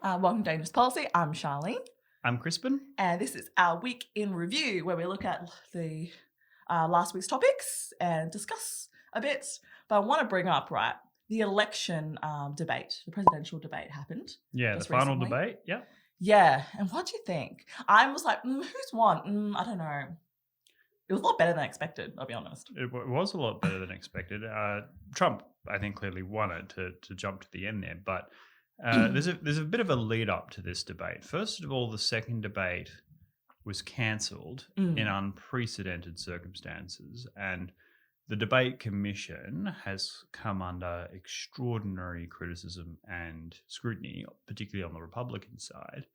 Welcome to Dangerous Policy. I'm Charlene. I'm Crispin. And this is our week in review where we look at the last week's topics and discuss a bit. But I want to bring up, the election debate, the presidential debate happened. Yeah, the final debate. Yeah. Yeah. And what do you think? I was like, who's won? I don't know. It was a lot better than expected, I'll be honest. It was a lot better than expected. Trump, I think, clearly won it to jump to the end there. But there's a bit of a lead up to this debate. First of all, the second debate was cancelled in unprecedented circumstances, and the debate commission has come under extraordinary criticism and scrutiny, particularly on the Republican side,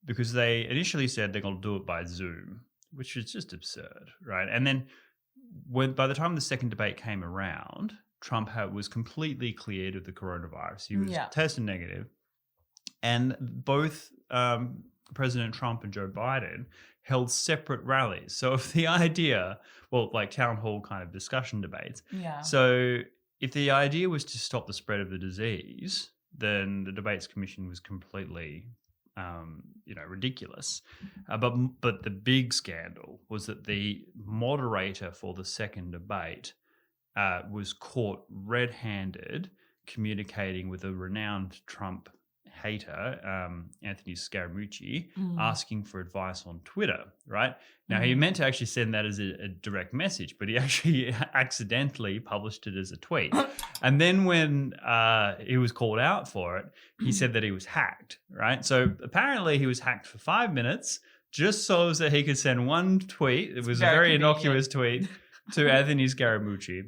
because they initially said they're going to do it by Zoom, which is just absurd, right? And then by the time the second debate came around, Trump was completely cleared of the coronavirus. He was tested negative. And both President Trump and Joe Biden held separate rallies. So if the idea, like town hall kind of discussion debates. Yeah. So if the idea was to stop the spread of the disease, then the debates commission was completely ridiculous. But the big scandal was that the moderator for the second debate was caught red-handed communicating with a renowned Trump hater, Anthony Scaramucci, asking for advice on Twitter, right? Now, he meant to actually send that as a direct message, but he actually accidentally published it as a tweet. And then when he was called out for it, he said that he was hacked, right? So apparently he was hacked for 5 minutes just so that he could send one tweet. It was a very innocuous tweet to Anthony Scaramucci.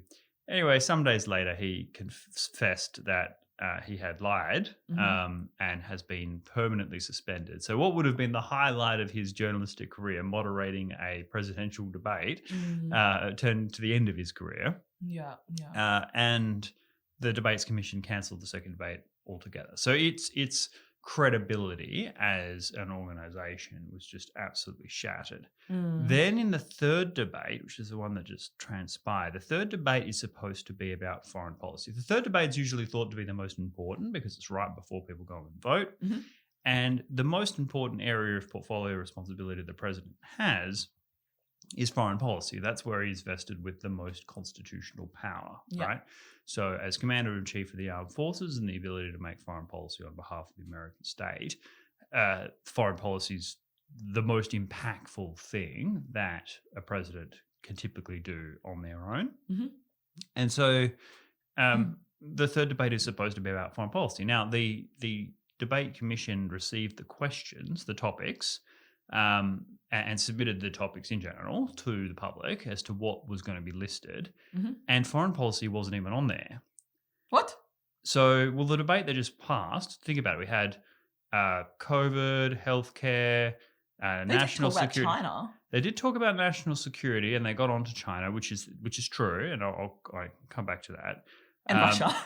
Anyway, some days later, he confessed that he had lied and has been permanently suspended. So what would have been the highlight of his journalistic career, moderating a presidential debate, turned to the end of his career. Yeah. And the Debates Commission cancelled the second debate altogether. So its credibility as an organisation was just absolutely shattered. Then in the third debate, which is the one that just transpired, the third debate is supposed to be about foreign policy. The third debate is usually thought to be the most important because it's right before people go and vote. And the most important area of portfolio responsibility the president has is foreign policy. That's where he's vested with the most constitutional power, right? So as Commander-in-Chief of the Armed Forces and the ability to make foreign policy on behalf of the American state, foreign policy is the most impactful thing that a president can typically do on their own. And so the third debate is supposed to be about foreign policy. Now, the debate commission received the questions, the topics, and submitted the topics in general to the public as to what was going to be listed. And foreign policy wasn't even on there. What? So, the debate that just passed, think about it. We had COVID, healthcare, national security. About China. They did talk about national security, and they got on to China, which is true, and I'll come back to that. And Russia.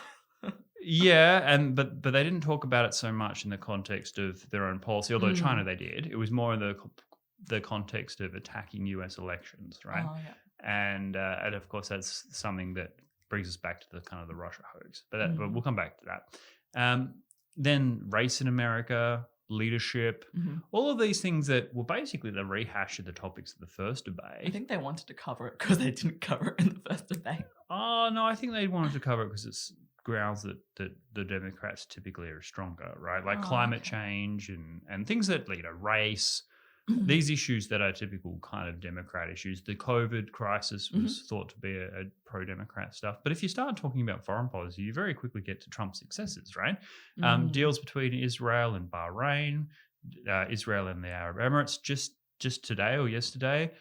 Yeah, but they didn't talk about it so much in the context of their own policy, although China they did. It was more in the context of attacking US elections, right? And of course that's something that brings us back to the kind of the Russia hoax. But we'll come back to that. Then race in America, leadership, all of these things that were basically the rehash of the topics of the first debate. I think they wanted to cover it because they didn't cover it in the first debate. Oh, no, I think they wanted to cover it because it's grounds that the Democrats typically are stronger, right? Like climate change and things that, race, these issues that are typical kind of Democrat issues. The COVID crisis was thought to be a pro-Democrat stuff. But if you start talking about foreign policy, you very quickly get to Trump's successes, right? Deals between Israel and Bahrain, Israel and the Arab Emirates. Just today or yesterday,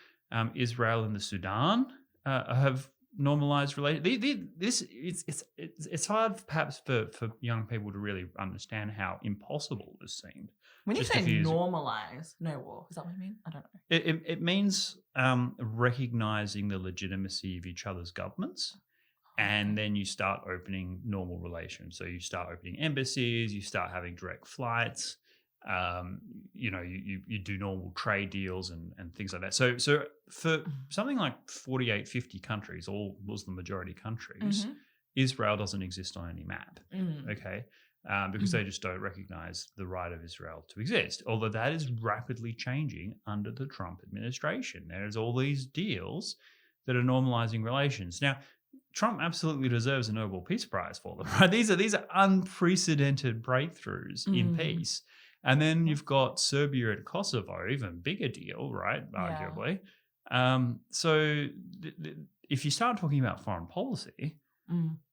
Israel and the Sudan have normalized relations. It's hard perhaps for young people to really understand how impossible this seemed. When you say normalize no war, is that what you mean? I don't know. It means recognizing the legitimacy of each other's governments, and then you start opening normal relations. So you start opening embassies, you start having direct flights. You do normal trade deals and things like that. So for something like 48, 50 countries, all Muslim majority countries, Israel doesn't exist on any map, okay? Because they just don't recognize the right of Israel to exist. Although that is rapidly changing under the Trump administration. There's all these deals that are normalizing relations. Now, Trump absolutely deserves a Nobel Peace Prize for them, right? These are unprecedented breakthroughs in peace. And then you've got Serbia and Kosovo, even bigger deal, right? Arguably. So if you start talking about foreign policy,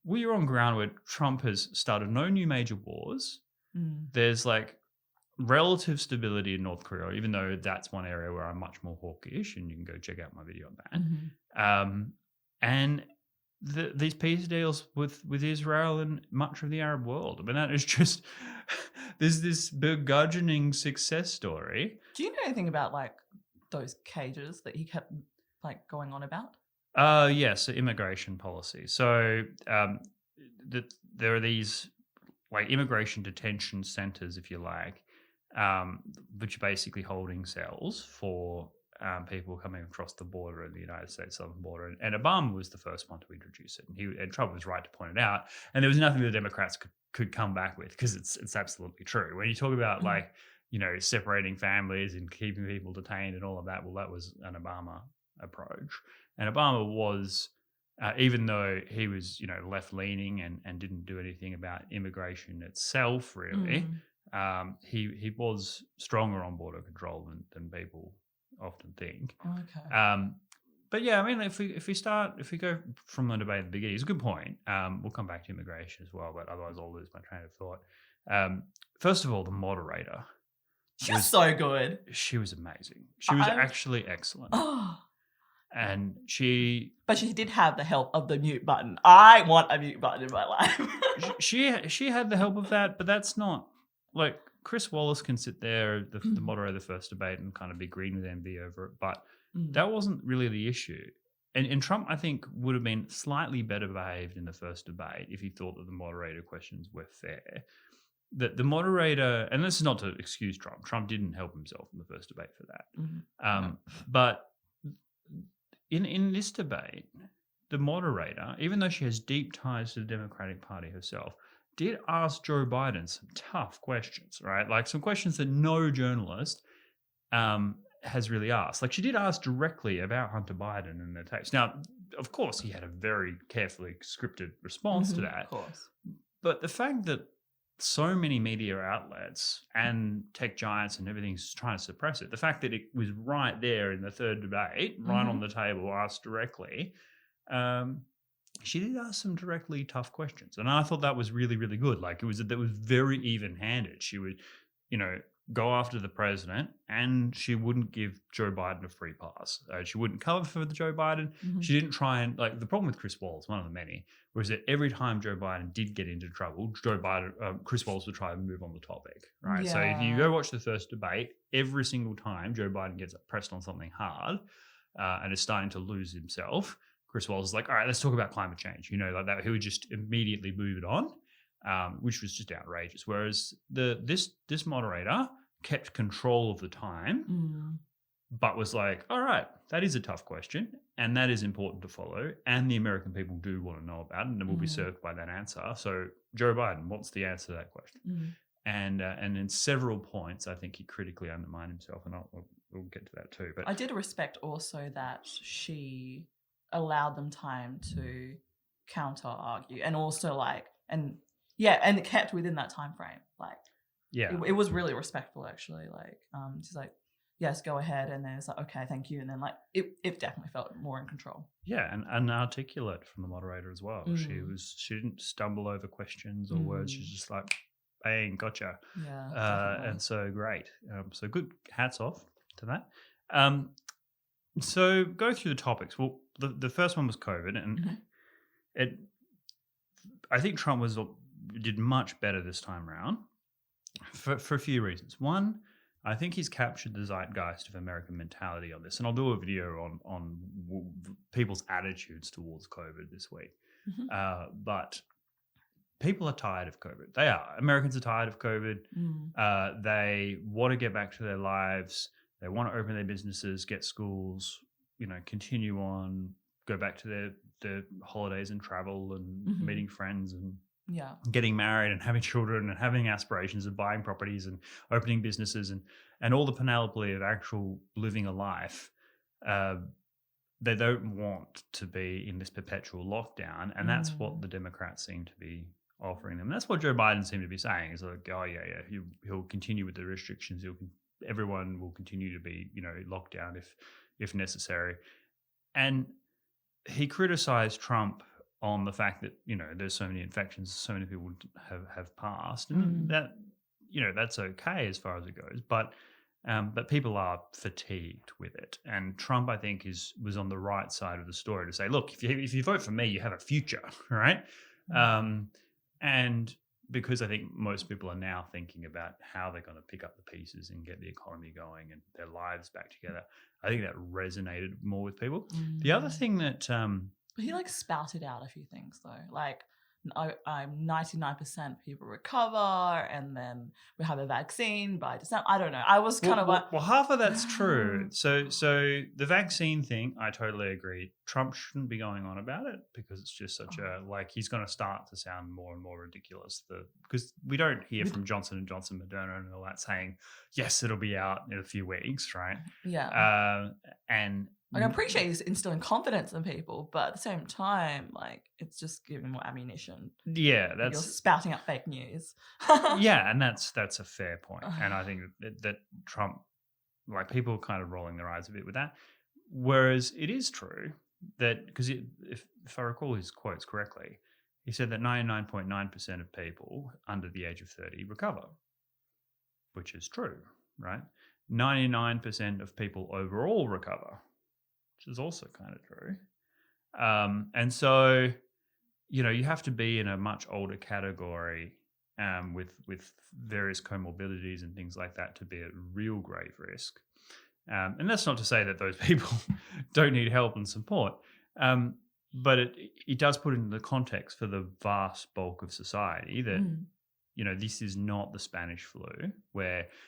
well, you're on ground where Trump has started no new major wars. There's like relative stability in North Korea, even though that's one area where I'm much more hawkish, and you can go check out my video on that. And these peace deals with Israel and much of the Arab world. I mean, that is just, there's this burgeoning success story. Do you know anything about like those cages that he kept like going on about? Yes, immigration policy. So there are these like immigration detention centers, if you like, which are basically holding cells for people coming across the border in the United States southern border. And Obama was the first one to introduce it. And Trump was right to point it out. And there was nothing the Democrats could come back with, because it's absolutely true. When you talk about like, you know, separating families and keeping people detained and all of that, well, that was an Obama approach. And Obama was, even though he was, you know, left-leaning and didn't do anything about immigration itself, really, he was stronger on border control than people often think. Okay. But yeah, I mean, if we go from the debate at the beginning, it's a good point. We'll come back to immigration as well, but otherwise I'll lose my train of thought. First of all, the moderator. She was so good. She was amazing. She was actually excellent. And but she did have the help of the mute button. I want a mute button in my life. she had the help of that, but that's not like Chris Wallace can sit there, the moderator of the first debate, and kind of be green with envy over it. But that wasn't really the issue. And Trump, I think, would have been slightly better behaved in the first debate if he thought that the moderator questions were fair. That the moderator, and this is not to excuse Trump. Trump didn't help himself in the first debate for that. But in this debate, the moderator, even though she has deep ties to the Democratic Party herself, did ask Joe Biden some tough questions, right? Like some questions that no journalist has really asked. Like she did ask directly about Hunter Biden and the tapes. Now, of course, he had a very carefully scripted response to that. Of course. But the fact that so many media outlets and tech giants and everything's trying to suppress it, the fact that it was right there in the third debate, right on the table, asked directly, she did ask some directly tough questions. And I thought that was really, really good. Like that was very even-handed. She would, you know, go after the president, and she wouldn't give Joe Biden a free pass. She wouldn't cover for the Joe Biden. She didn't try and, like, the problem with Chris Wallace, one of the many, was that every time Joe Biden did get into trouble, Chris Wallace would try and move on the topic, right? Yeah. So if you go watch the first debate, every single time Joe Biden gets pressed on something hard and is starting to lose himself, Chris Wallace is like, all right, let's talk about climate change. You know, like that. He would just immediately move it on. Which was just outrageous. Whereas this moderator kept control of the time, but was like, all right, that is a tough question, and that is important to follow, and the American people do want to know about it, and will be served by that answer. So, Joe Biden, what's the answer to that question? And in several points, I think he critically undermined himself, and we'll get to that too. But I did respect also that she allowed them time to counter argue, and also and it kept within that time frame. Like, it was really respectful, actually. Like, she's like, yes, go ahead, and then it's like, okay, thank you, and then like it definitely felt more in control. Yeah, and articulate from the moderator as well. She didn't stumble over questions or words. She's just like, bang, gotcha. Yeah, and so great. So good. Hats off to that. So go through the topics. Well, the first one was COVID, and I think Trump did much better this time around for a few reasons. One, I think he's captured the zeitgeist of American mentality on this, and I'll do a video on people's attitudes towards COVID this week. But people are tired of COVID. They are. Americans are tired of COVID. They want to get back to their lives. They want to open their businesses, get schools, continue on, go back to the holidays and travel and meeting friends and getting married and having children and having aspirations of buying properties and opening businesses and all the panoply of actual living a life. They don't want to be in this perpetual lockdown, and that's what the Democrats seem to be offering them. That's what Joe Biden seemed to be saying, is like, oh yeah, he'll continue with the restrictions. Everyone will continue to be, locked down if necessary. And he criticized Trump on the fact that, there's so many infections, so many people have passed, and that, that's okay as far as it goes. But people are fatigued with it, and Trump, I think, was on the right side of the story to say, look, if you vote for me, you have a future, right? And because I think most people are now thinking about how they're going to pick up the pieces and get the economy going and their lives back together, I think that resonated more with people. The other thing that he spouted out a few things though, like I'm 99% people recover, and then we have a vaccine by December. I don't know. I was kind of like, well, half of that's true. So the vaccine thing, I totally agree. Trump shouldn't be going on about it because it's just such he's going to start to sound more and more ridiculous. Because we don't hear from Johnson & Johnson, Moderna, and all that saying, yes, it'll be out in a few weeks, right? Yeah. And I appreciate he's instilling confidence in people, but at the same time, it's just giving more ammunition. Yeah, you're spouting out fake news. Yeah, and that's a fair point. And I think that Trump, people are kind of rolling their eyes a bit with that. Whereas it is true that, because if I recall his quotes correctly, he said that 99.9% of people under the age of 30 recover, which is true, right? 99% of people overall recover, which is also kind of true. And so, you have to be in a much older category with various comorbidities and things like that to be at real grave risk. And that's not to say that those people don't need help and support, but it does put into the context for the vast bulk of society that, this is not the Spanish flu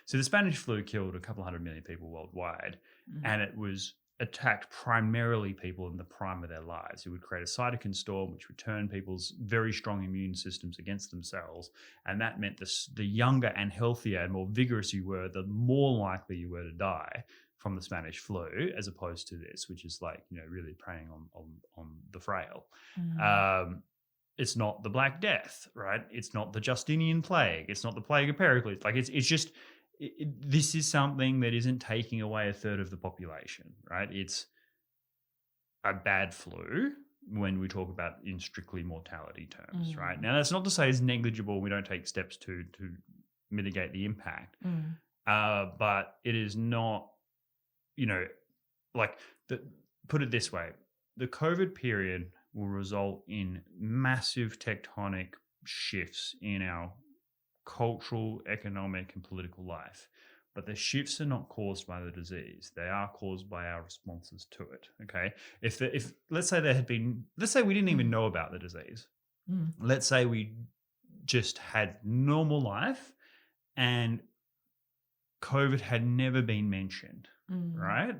so the Spanish flu killed a couple 100 million people worldwide, and it was attacked primarily people in the prime of their lives. It would create a cytokine storm, which would turn people's very strong immune systems against themselves. And that meant the younger and healthier and more vigorous you were, the more likely you were to die from the Spanish flu, as opposed to this, which is really preying on the frail. It's not the Black Death, right? It's not the Justinian plague. It's not the plague of Pericles. It's just... this is something that isn't taking away a third of the population, right? It's a bad flu when we talk about in strictly mortality terms, right? Now, that's not to say it's negligible. We don't take steps to mitigate the impact, but it is not, put it this way, the COVID period will result in massive tectonic shifts in our cultural, economic, and political life. But the shifts are not caused by the disease. They are caused by our responses to it. Okay. If let's say we didn't even know about the disease. Let's say we just had normal life and COVID had never been mentioned, right?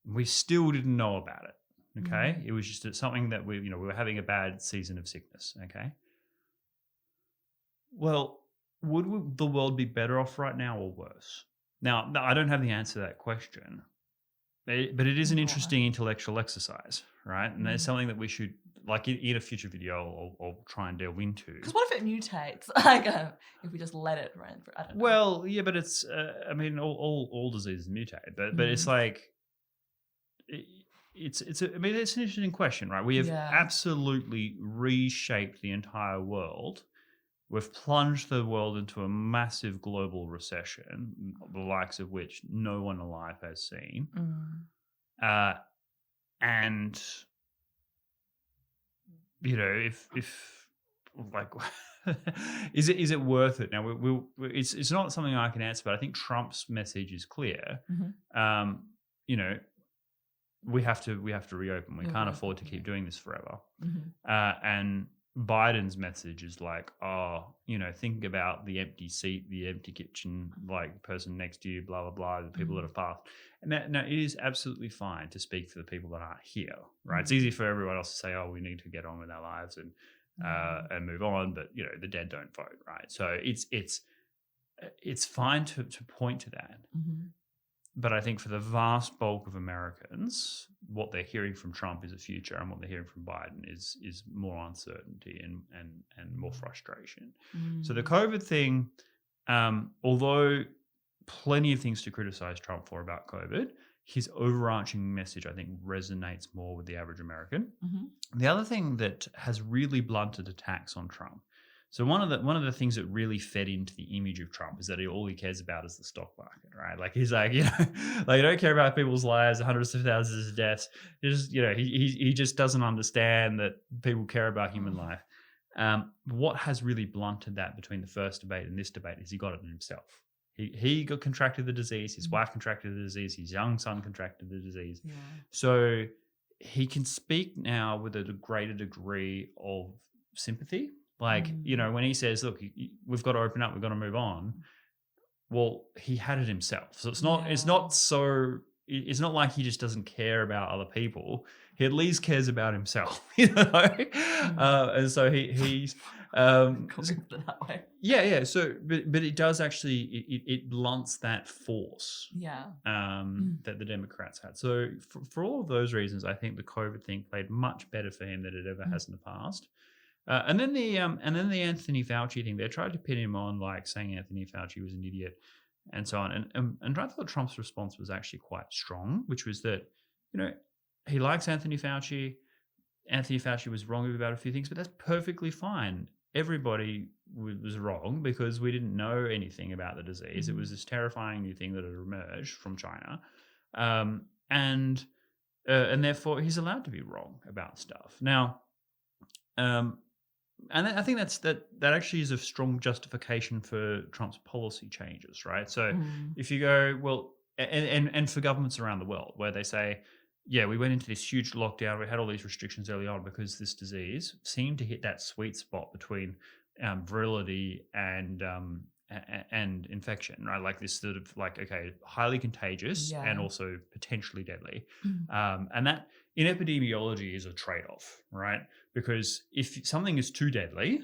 We still didn't know about it. Okay. It was just something that we were having a bad season of sickness. Okay. Well, would the world be better off right now or worse? Now, I don't have the answer to that question, but it is an interesting intellectual exercise, right? And there's something that we should, in a future video, I'll try and delve into. Because what if it mutates? If we just let it run for, I don't know. Well, yeah, but it's, all diseases mutate, but it's it's an interesting question, right? We have absolutely reshaped the entire world. We've plunged the world into a massive global recession, the likes of which no one alive has seen. And, if is it worth it? Now, it's not something I can answer, but I think Trump's message is clear. We have to reopen. We can't afford to keep doing this forever. And Biden's message is like, oh, think about the empty seat, the empty kitchen, like person next to you, blah, blah, blah, the people that have passed. And it is absolutely fine to speak for the people that aren't here, right? It's easy for everyone else to say, oh, we need to get on with our lives and move on, but the dead don't vote, right? So it's fine to point to that. But I think for the vast bulk of Americans, what they're hearing from Trump is a future, and what they're hearing from Biden is more uncertainty and more frustration. So the COVID thing, although plenty of things to criticize Trump for about COVID, his overarching message, I think, resonates more with the average American. The other thing that has really blunted attacks on Trump, so one of the things that really fed into the image of Trump is that all he cares about is the stock market, right? Like he's like, like, I don't care about people's lives, hundreds of thousands of deaths. He just doesn't understand that people care about human life. What has really blunted that between the first debate and this debate is he got it in himself. He contracted the disease. His wife contracted the disease. His young son contracted the disease. Yeah. So he can speak now with a greater degree of sympathy. Like, when he says, look, we've got to open up, we've got to move on. Well, he had it himself. So it's not like he just doesn't care about other people. He at least cares about himself, and so he's that way. Yeah. So, but it does actually, it blunts that force. Yeah. That the Democrats had. So for all of those reasons, I think the COVID thing played much better for him than it ever has in the past. And then the Anthony Fauci thing, they tried to pin him on like saying Anthony Fauci was an idiot and so on. And I thought Trump's response was actually quite strong, which was that, he likes Anthony Fauci. Anthony Fauci was wrong about a few things, but that's perfectly fine. Everybody was wrong because we didn't know anything about the disease. It was this terrifying new thing that had emerged from China. And therefore he's allowed to be wrong about stuff. Now, and I think that actually is a strong justification for Trump's policy changes, right? So if you go, well, and for governments around the world where they say, yeah, we went into this huge lockdown, we had all these restrictions early on because this disease seemed to hit that sweet spot between virility and infection, right? Like this sort of like, okay, highly contagious and also potentially deadly. And that in epidemiology is a trade-off, right? Because if something is too deadly,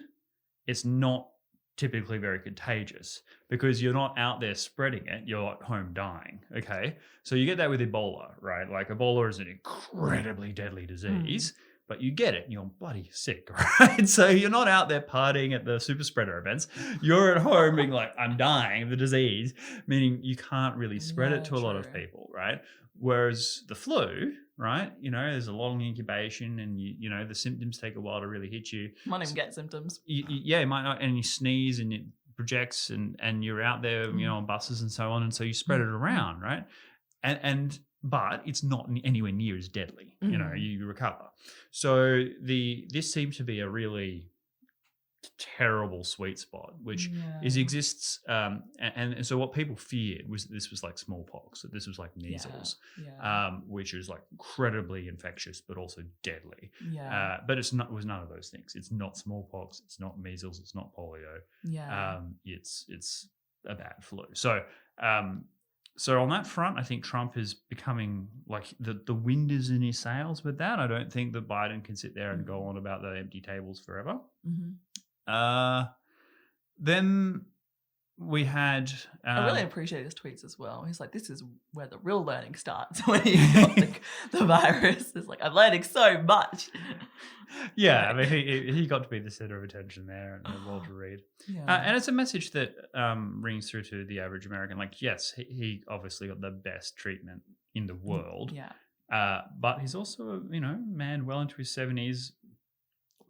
it's not typically very contagious because you're not out there spreading it, you're at home dying, okay? So you get that with Ebola, right? Like Ebola is an incredibly deadly disease, but you get it and you're bloody sick, right? So you're not out there partying at the super spreader events. You're at home being like, I'm dying of the disease, meaning you can't really spread it to a lot of people, right? Whereas the flu, right? There's a long incubation and the symptoms take a while to really hit you. Might even get symptoms. You might not, and you sneeze and it projects and you're out there, on buses and so on. And so you spread it around, right? But it's not anywhere near as deadly. You recover. So this seems to be a really terrible sweet spot, which exists. And so what people feared was this was like smallpox, that this was like measles, which is like incredibly infectious but also deadly. But it was none of those things. It's not smallpox. It's not measles. It's not polio. It's a bad flu. So. So on that front, I think Trump is becoming like the wind is in his sails with that. I don't think that Biden can sit there and go on about the empty tables forever. Then we had... I really appreciate his tweets as well. He's like, this is where the real learning starts when he got the virus. It's like, I'm learning so much. Yeah, I mean, he got to be the center of attention there and Walter Reed. And it's a message that rings through to the average American. Like, yes, he obviously got the best treatment in the world. But he's also, man well into his 70s,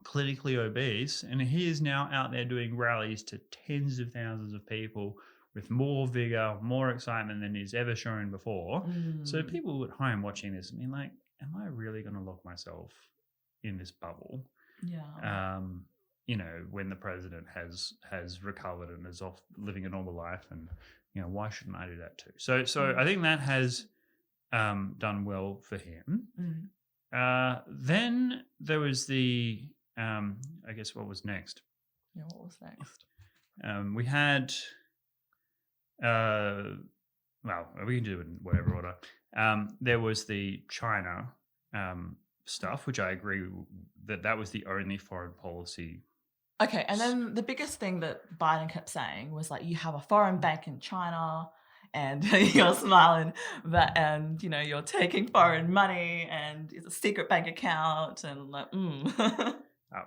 clinically obese, and he is now out there doing rallies to tens of thousands of people with more vigor, more excitement than he's ever shown before. So people at home watching this, I mean, like, am I really going to lock myself in this bubble? When the president has recovered and is off living a normal life, and why shouldn't I do that too? So I think that has done well for him. Then there was the I guess what was next? Yeah, what was next? We had, well, we can do it in whatever order. There was the China stuff, which I agree that was the only foreign policy. Okay, and then the biggest thing that Biden kept saying was like, you have a foreign bank in China, and you're smiling, and you're taking foreign money, and it's a secret bank account, and like, Oh,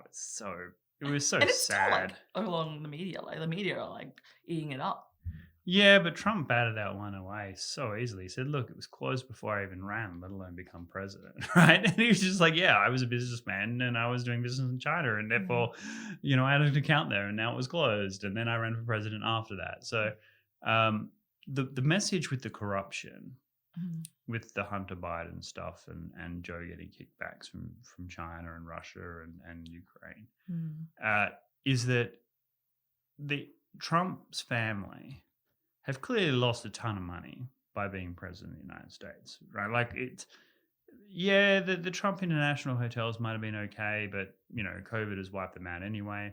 it was so and it's sad. still like along the media are like eating it up. Yeah, but Trump batted that one away so easily. He said, look, it was closed before I even ran, let alone become president, right? And he was just like, yeah, I was a businessman and I was doing business in China and therefore, I had an account there and now it was closed. And then I ran for president after that. So the message with the corruption, with the Hunter Biden stuff and Joe getting kickbacks from China and Russia and Ukraine, is that the Trump's family have clearly lost a ton of money by being president of the United States, right? Like the Trump International hotels might have been okay, but COVID has wiped them out anyway.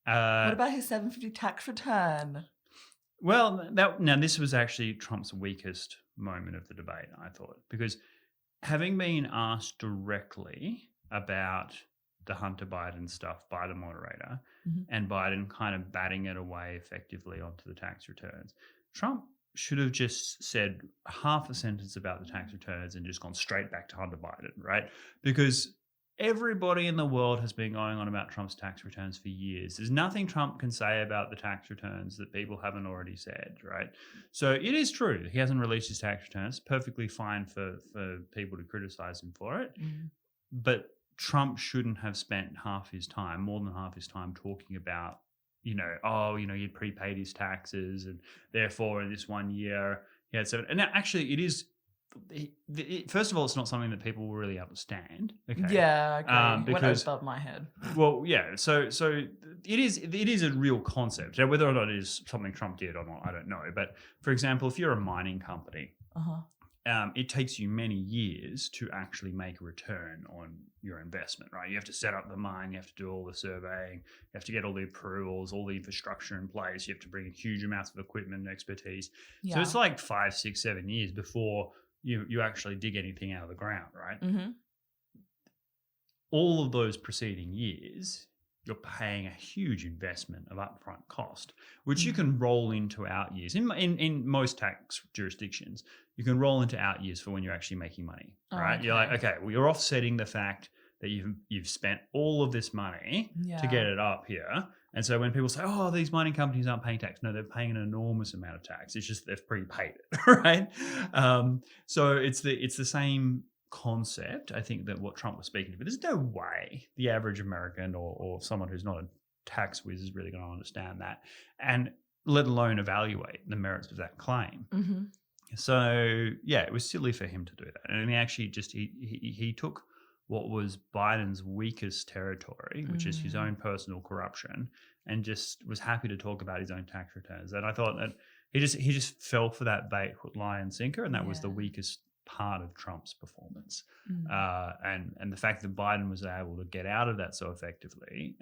What about his $750 tax return? Well, this was actually Trump's weakest moment of the debate, I thought, because having been asked directly about the Hunter Biden stuff by the moderator and Biden kind of batting it away effectively onto the tax returns, Trump should have just said half a sentence about the tax returns and just gone straight back to Hunter Biden, right? Because everybody in the world has been going on about Trump's tax returns for years. There's nothing Trump can say about the tax returns that people haven't already said, right? So it is true. He hasn't released his tax returns. Perfectly fine for people to criticize him for it. But Trump shouldn't have spent more than half his time talking about, he'd prepaid his taxes and therefore in this 1 year he had seven. And actually it is, first of all, it's not something that people will really understand. Okay. Yeah, I agree. Because, went above my head. Well, yeah. So it is a real concept. Now, whether or not it is something Trump did or not, I don't know. But for example, if you're a mining company, it takes you many years to actually make a return on your investment, right? You have to set up the mine, you have to do all the surveying, you have to get all the approvals, all the infrastructure in place, you have to bring in huge amounts of equipment and expertise. Yeah. So it's like 5, 6, 7 years before you actually dig anything out of the ground, right? All of those preceding years, you're paying a huge investment of upfront cost, which you can roll into out years. In most tax jurisdictions, you can roll into out years for when you're actually making money, right? Okay. You're like, okay, well, you're offsetting the fact that you've spent all of this money to get it up here. And so when people say, oh, these mining companies aren't paying tax, no, they're paying an enormous amount of tax. It's just they've prepaid it, right? So it's the same concept, I think, that what Trump was speaking to. But there's no way the average American or someone who's not a tax whiz is really going to understand that, and let alone evaluate the merits of that claim. So yeah, it was silly for him to do that, and he actually just he took what was Biden's weakest territory, which is his own personal corruption, and just was happy to talk about his own tax returns. And I thought that he just fell for that bait, hook, line, and sinker, and that was the weakest part of Trump's performance. And the fact that Biden was able to get out of that so effectively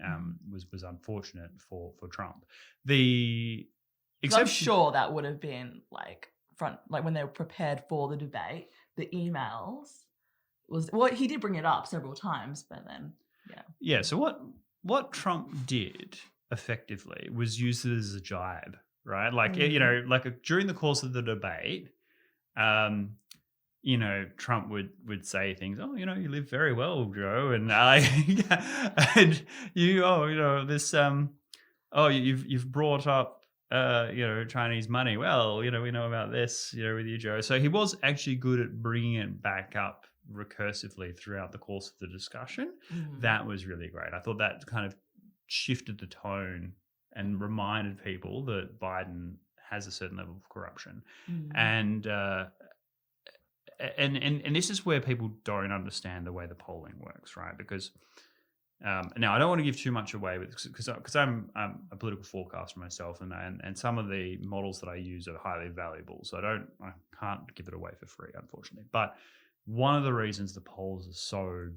was unfortunate for Trump. I'm sure that would have been like when they were prepared for the debate, the emails he did bring it up several times, but then so what Trump did effectively was use it as a jibe, right? Like during the course of the debate, Trump would say things, oh, you live very well, Joe, and and this you've brought up Chinese money. Well, we know about this, with you, Joe. So he was actually good at bringing it back up recursively throughout the course of the discussion. That was really great. I thought that kind of shifted the tone and reminded people that Biden has a certain level of corruption. And this is where people don't understand the way the polling works, right? Because now I don't want to give too much away because I'm a political forecaster myself, and some of the models that I use are highly valuable. So I can't give it away for free, unfortunately. But one of the reasons the polls are so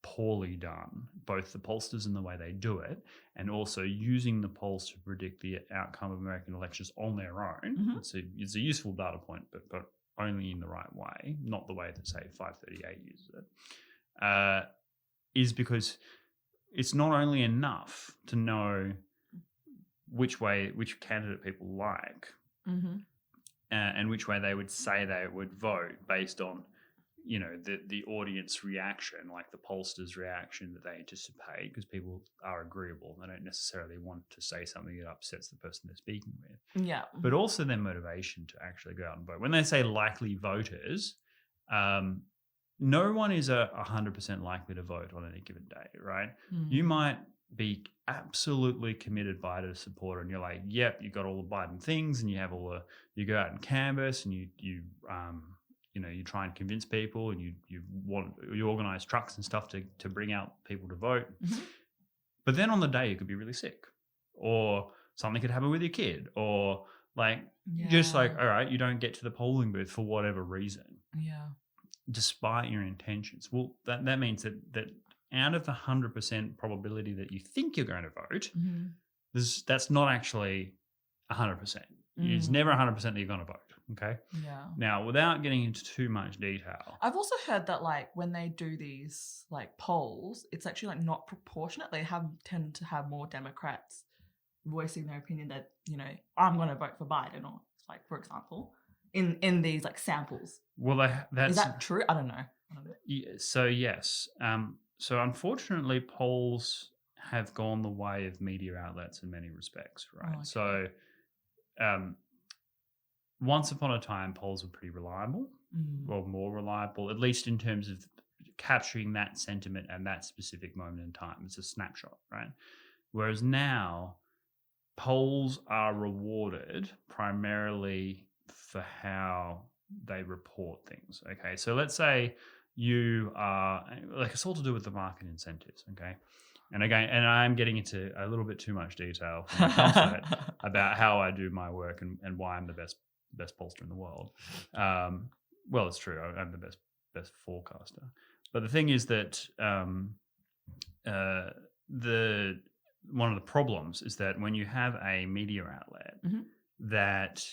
poorly done, both the pollsters and the way they do it, and also using the polls to predict the outcome of American elections on their own. It's a useful data point, but only in the right way, not the way that, say, 538 uses it, is because it's not only enough to know which candidate people like and which way they would say they would vote based on, the audience reaction, like the pollsters' reaction that they anticipate, because people are agreeable. They don't necessarily want to say something that upsets the person they're speaking with. Yeah. But also their motivation to actually go out and vote. When they say likely voters, no one is 100% likely to vote on any given day, right? You might be absolutely committed Biden supporter, and you're like, yep, you got all the Biden things, and you go out and canvass, and you try and convince people, and you organize trucks and stuff to bring out people to vote. But then on the day you could be really sick, or something could happen with your kid, or just all right, you don't get to the polling booth for whatever reason. Yeah. Despite your intentions. Well, that means that out of the 100% probability that you think you're going to vote, that's not actually 100%. It's never 100% that you're going to vote. Okay. Yeah. Now, without getting into too much detail, I've also heard that when they do these polls, it's actually not proportionate. They tend to have more Democrats voicing their opinion that I'm going to vote for Biden, or for example, in these samples. Well, is that true? I don't know. Yeah, so yes. So unfortunately, polls have gone the way of media outlets in many respects, right? Oh, okay. So, once upon a time, polls were pretty reliable, or more reliable, at least in terms of capturing that sentiment at that specific moment in time. It's a snapshot, right? Whereas now, polls are rewarded primarily for how they report things. Okay, so let's say you are it's all to do with the market incentives. Okay, and again, I'm getting into a little bit too much detail when it comes to it about how I do my work and why I'm the best pollster in the world. Well, it's true. I'm the best forecaster. But the thing is that one of the problems is that when you have a media outlet that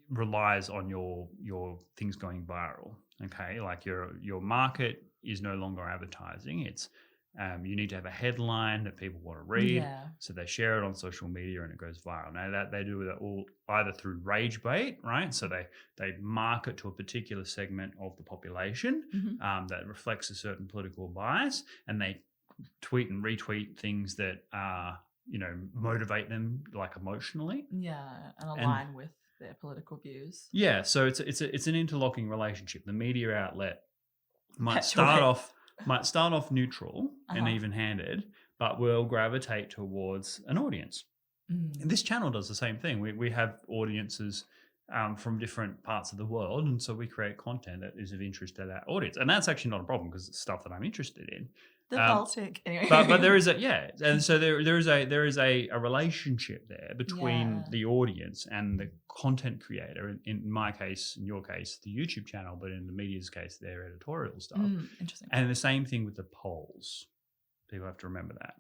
relies on your things going viral, okay, like your market is no longer advertising. It's you need to have a headline that people want to read, so they share it on social media and it goes viral. Now that they do that all either through rage bait, right? So they market to a particular segment of the population that reflects a certain political bias, and they tweet and retweet things that motivate them emotionally. Yeah, and align with their political views. Yeah, so it's an interlocking relationship. The media outlet might start off neutral and even-handed, but will gravitate towards an audience. And this channel does the same thing. We have audiences from different parts of the world, and so we create content that is of interest to that audience. And that's actually not a problem because it's stuff that I'm interested in. The Baltic, anyway. But there is and so there is a relationship there between the audience and the content creator. In my case, in your case, the YouTube channel, but in the media's case, their editorial stuff. Interesting. And the same thing with the polls. People have to remember that.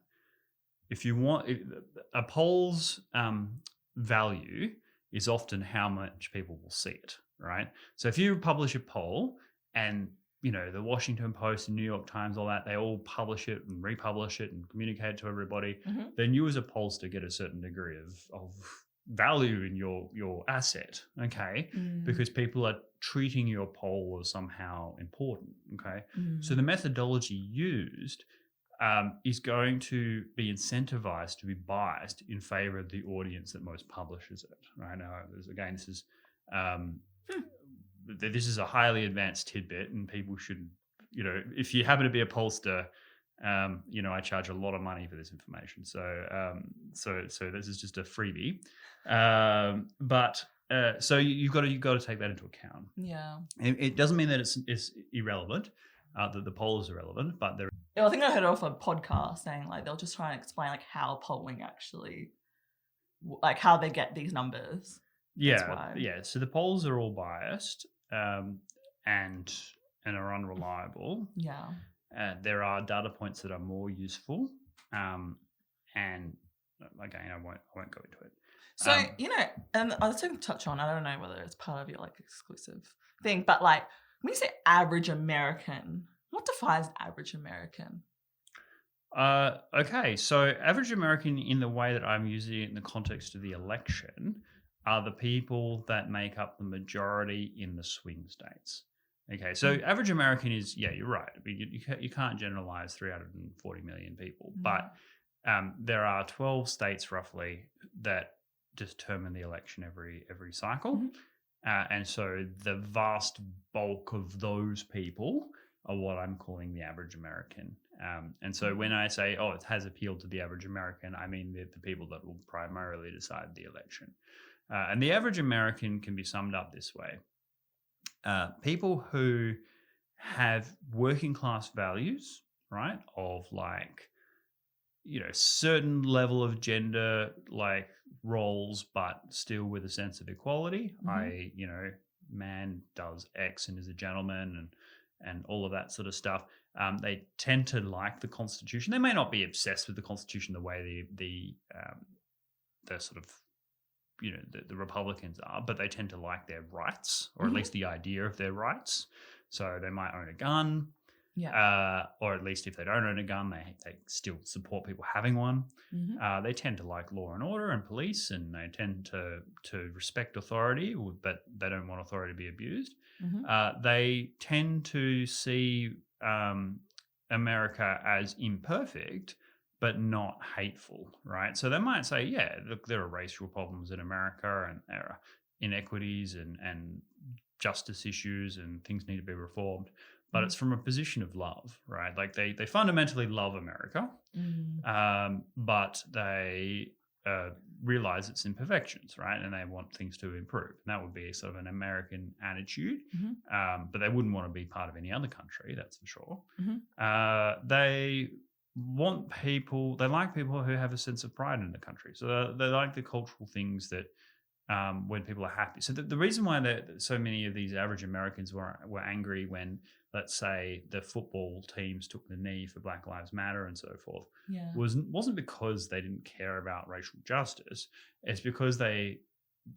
If you want a poll's value is often how much people will see it, right? So if you publish a poll and the Washington Post and New York Times, all that, they all publish it and republish it and communicate it to everybody, then you as a pollster get a certain degree of value in your asset, okay? Because people are treating your poll as somehow important, okay? So the methodology used is going to be incentivized to be biased in favor of the audience that most publishes it, right? Now, this is a highly advanced tidbit, and people should, if you happen to be a pollster, I charge a lot of money for this information. So this is just a freebie. So you've got to take that into account. Yeah. It doesn't mean that it's irrelevant, that the poll is irrelevant, but there. I think I heard off a podcast saying they'll just try and explain how polling actually, how they get these numbers. Yeah. So the polls are all biased and are unreliable. Yeah. There are data points that are more useful, and again, I won't go into it. So, and I was going to touch on, I don't know whether it's part of your like exclusive thing, but like when you say average American, what defines average American? Okay, so average American, in the way that I'm using it in the context of the election, are the people that make up the majority in the swing states. Okay, so average American is, yeah, you're right. I mean, you can't generalize 340 million people, but there are 12 states roughly that determine the election every cycle. And so the vast bulk of those people are what I'm calling the average American. And so when I say, it has appealed to the average American, I mean the people that will primarily decide the election. And the average American can be summed up this way. People who have working class values, right, of like, certain level of gender like roles, but still with a sense of equality. Man does X and is a gentleman and all of that sort of stuff. They tend to like the Constitution. They may not be obsessed with the Constitution the way the sort of the Republicans are, but they tend to like their rights, or at least the idea of their rights. So they might own a gun. Or at least if they don't own a gun, they still support people having one. They tend to like law and order and police, and they tend to respect authority, but they don't want authority to be abused. They tend to see America as imperfect, but not hateful, right? So they might say, yeah, look, there are racial problems in America, and there are inequities and justice issues, and things need to be reformed. But it's from a position of love, right? Like they fundamentally love America, but they realize its imperfections, right? And they want things to improve. And that would be sort of an American attitude, but they wouldn't want to be part of any other country, that's for sure. They like people who have a sense of pride in the country. So they like the cultural things that when people are happy. So the reason why so many of these average Americans were angry when, let's say, the football teams took the knee for Black Lives Matter and so forth, wasn't because they didn't care about racial justice. It's because they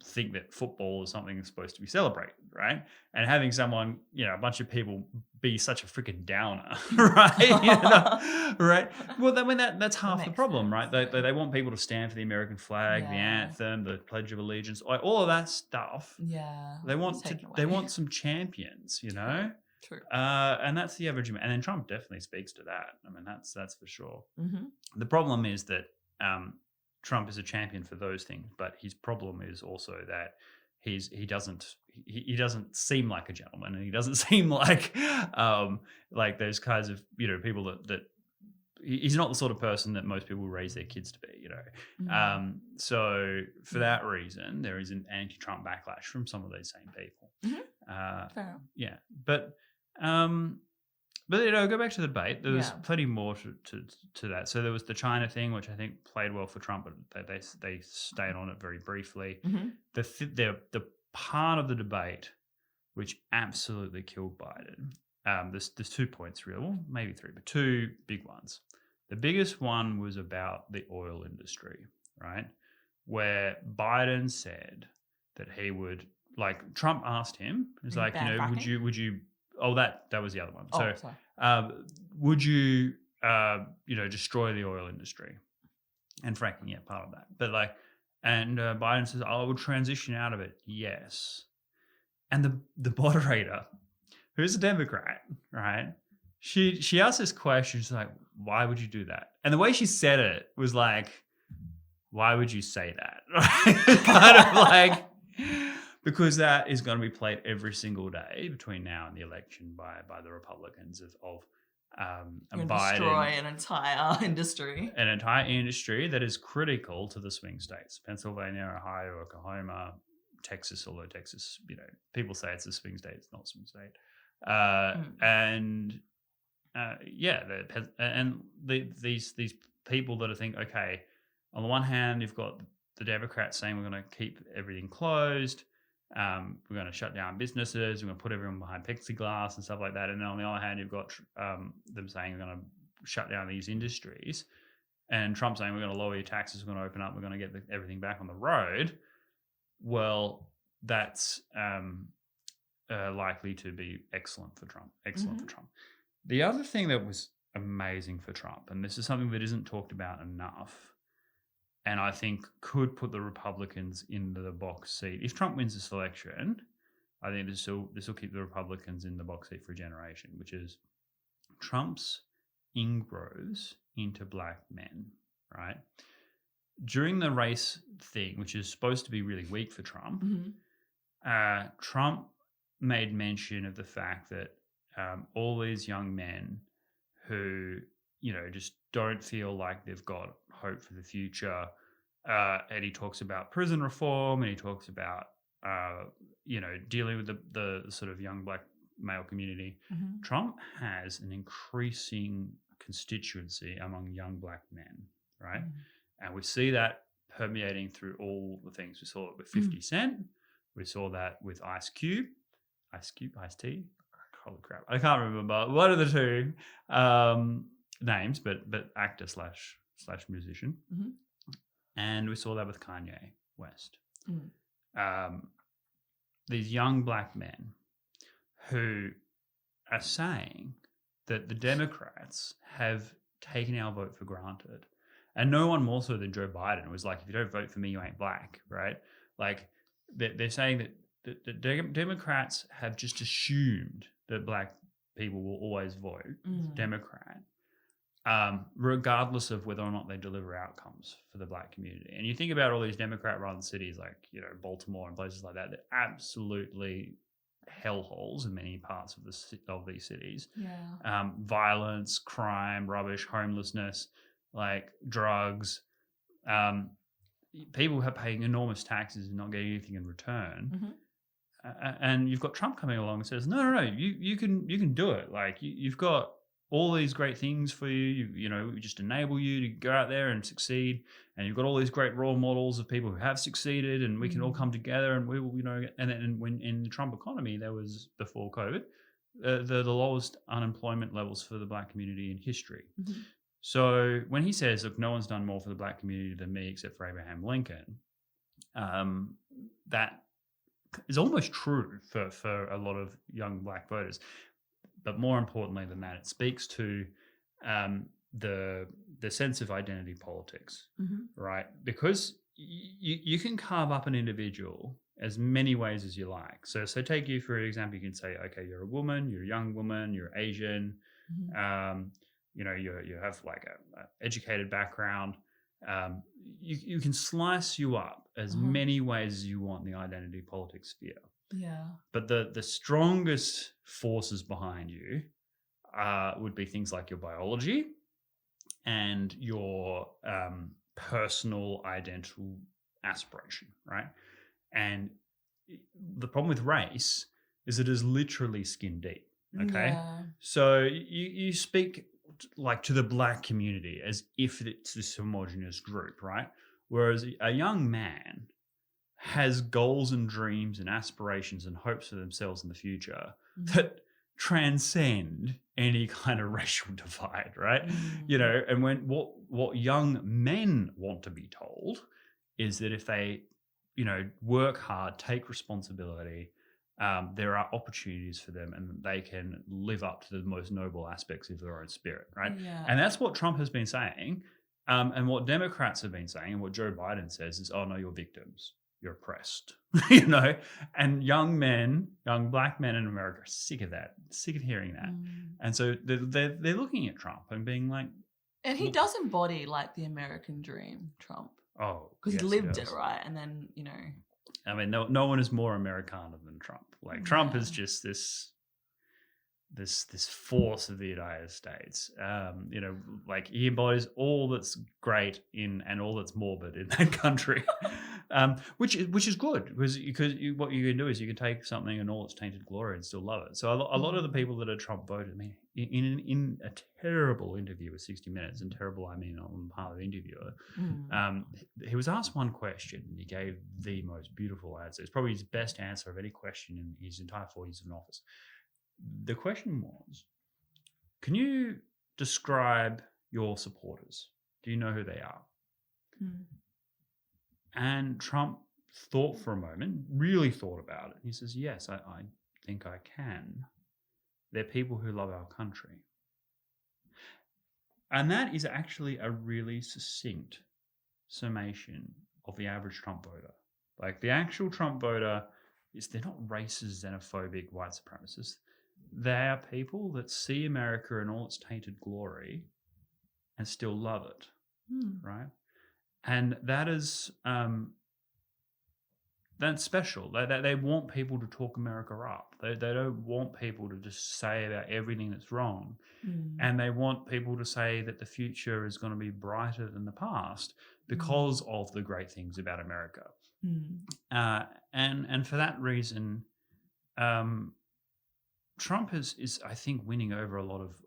think that football is something that's supposed to be celebrated, right? And having someone, a bunch of people be such a freaking downer, right? Right? Well, that's half the problem, right? They want people to stand for the American flag, the anthem, the Pledge of Allegiance, all of that stuff. Yeah. They want some champions, True. And that's the average. And then Trump definitely speaks to that. I mean, that's for sure. The problem is that Trump is a champion for those things, but his problem is also that he doesn't seem like a gentleman, and he doesn't seem like those kinds of people that he's not the sort of person that most people raise their kids to be. So for that reason, there is an anti-Trump backlash from some of these same people. Fair. Yeah, but go back to the debate. There was plenty more to that. So there was the China thing, which I think played well for Trump, but they stayed on it very briefly. The part of the debate which absolutely killed Biden. There's 2 points, really, well, maybe 3, but 2 big ones. The biggest one was about the oil industry, right? Where Biden said that he would, like, Trump asked him, he's like, would you? Oh, that was the other one. Would you, destroy the oil industry? And fracking, part of that. But Biden says, I would transition out of it. Yes. And the moderator, who's a Democrat, right? She asked this question. She's like, why would you do that? And the way she said it was like, why would you say that? Kind of like, because that is going to be played every single day between now and the election by the Republicans of Biden. Destroy an entire industry. An entire industry that is critical to the swing states. Pennsylvania, Ohio, Oklahoma, Texas, although Texas, people say it's a swing state, it's not a swing state. These people that are thinking, okay, on the one hand, you've got the Democrats saying we're going to keep everything closed, We're going to shut down businesses. We're going to put everyone behind plexiglass and stuff like that. And then on the other hand, you've got them saying we're going to shut down these industries, and Trump saying we're going to lower your taxes, we're going to open up, we're going to get everything back on the road. Well, that's likely to be excellent for Trump. Excellent for Trump. The other thing that was amazing for Trump, and this is something that isn't talked about enough, and I think could put the Republicans into the box seat. If Trump wins this election, I think this will keep the Republicans in the box seat for a generation, which is Trump's inroads into black men, right? During the race thing, which is supposed to be really weak for Trump, Trump made mention of the fact that all these young men who, just don't feel like they've got hope for the future, and he talks about prison reform, and he talks about, dealing with the sort of young black male community. Trump has an increasing constituency among young black men, right? And we see that permeating through all the things. We saw it with 50 Cent. We saw that with Ice-T. Holy crap. I can't remember one of the two names, but actor slash musician. And we saw that with Kanye West. These young black men who are saying that the Democrats have taken our vote for granted. And no one more so than Joe Biden was like, if you don't vote for me, you ain't black, right? Like, they're saying that the Democrats have just assumed that black people will always vote Democrat, regardless of whether or not they deliver outcomes for the black community. And you think about all these Democrat-run cities like, Baltimore and places like that, they're absolutely hellholes in many parts of these cities. Violence, crime, rubbish, homelessness, like drugs, people are paying enormous taxes and not getting anything in return. And you've got Trump coming along and says, no, you can do it. Like you've got all these great things for you. We just enable you to go out there and succeed. And you've got all these great role models of people who have succeeded, and we can all come together, and we will, and then when in the Trump economy, there was, before COVID, the lowest unemployment levels for the black community in history. So when he says, look, no one's done more for the black community than me except for Abraham Lincoln, that is almost true for a lot of young black voters. But more importantly than that, it speaks to the sense of identity politics, right? Because you can carve up an individual as many ways as you like. So take you for example, you can say, okay, you're a woman, you're a young woman, you're Asian, you have like a educated background. You can slice you up as many ways as you want in the identity politics sphere. But the strongest forces behind you would be things like your biology and your personal identical aspiration, right? And the problem with race is it is literally skin deep. Okay, so you speak like to the black community as if it's this homogenous group, right? Whereas a young man has goals and dreams and aspirations and hopes for themselves in the future that transcend any kind of racial divide, right? And when what young men want to be told is that if they, work hard, take responsibility, there are opportunities for them, and they can live up to the most noble aspects of their own spirit, right? And that's what Trump has been saying, and what Democrats have been saying, and what Joe Biden says is, oh no, you're victims, you're oppressed, and young black men in America are sick of that, sick of hearing that. And so they're looking at Trump and being like, and he does embody like the American dream, Trump. Oh, because he lived it, right? And then, I mean, no one is more Americana than Trump. Like Trump is just this force of the United States. Like he embodies all that's great and all that's morbid in that country. Which is good because what you can do is you can take something in all its tainted glory and still love it. So a lot of the people that are Trump voted, I mean, in a terrible interview with 60 Minutes, and terrible I mean on the part of the interviewer, he was asked one question and he gave the most beautiful answer. It's probably his best answer of any question in his entire 4 years of office. The question was, can you describe your supporters? Do you know who they are? And Trump thought for a moment, really thought about it. He says, yes, I think I can. They're people who love our country. And that is actually a really succinct summation of the average Trump voter. Like the actual Trump voter they're not racist, xenophobic, white supremacists. They are people that see America in all its tainted glory and still love it, right? And that is that's special. They want people to talk America up. They don't want people to just say about everything that's wrong, and they want people to say that the future is going to be brighter than the past because of the great things about America. And for that reason, Trump is I think winning over a lot of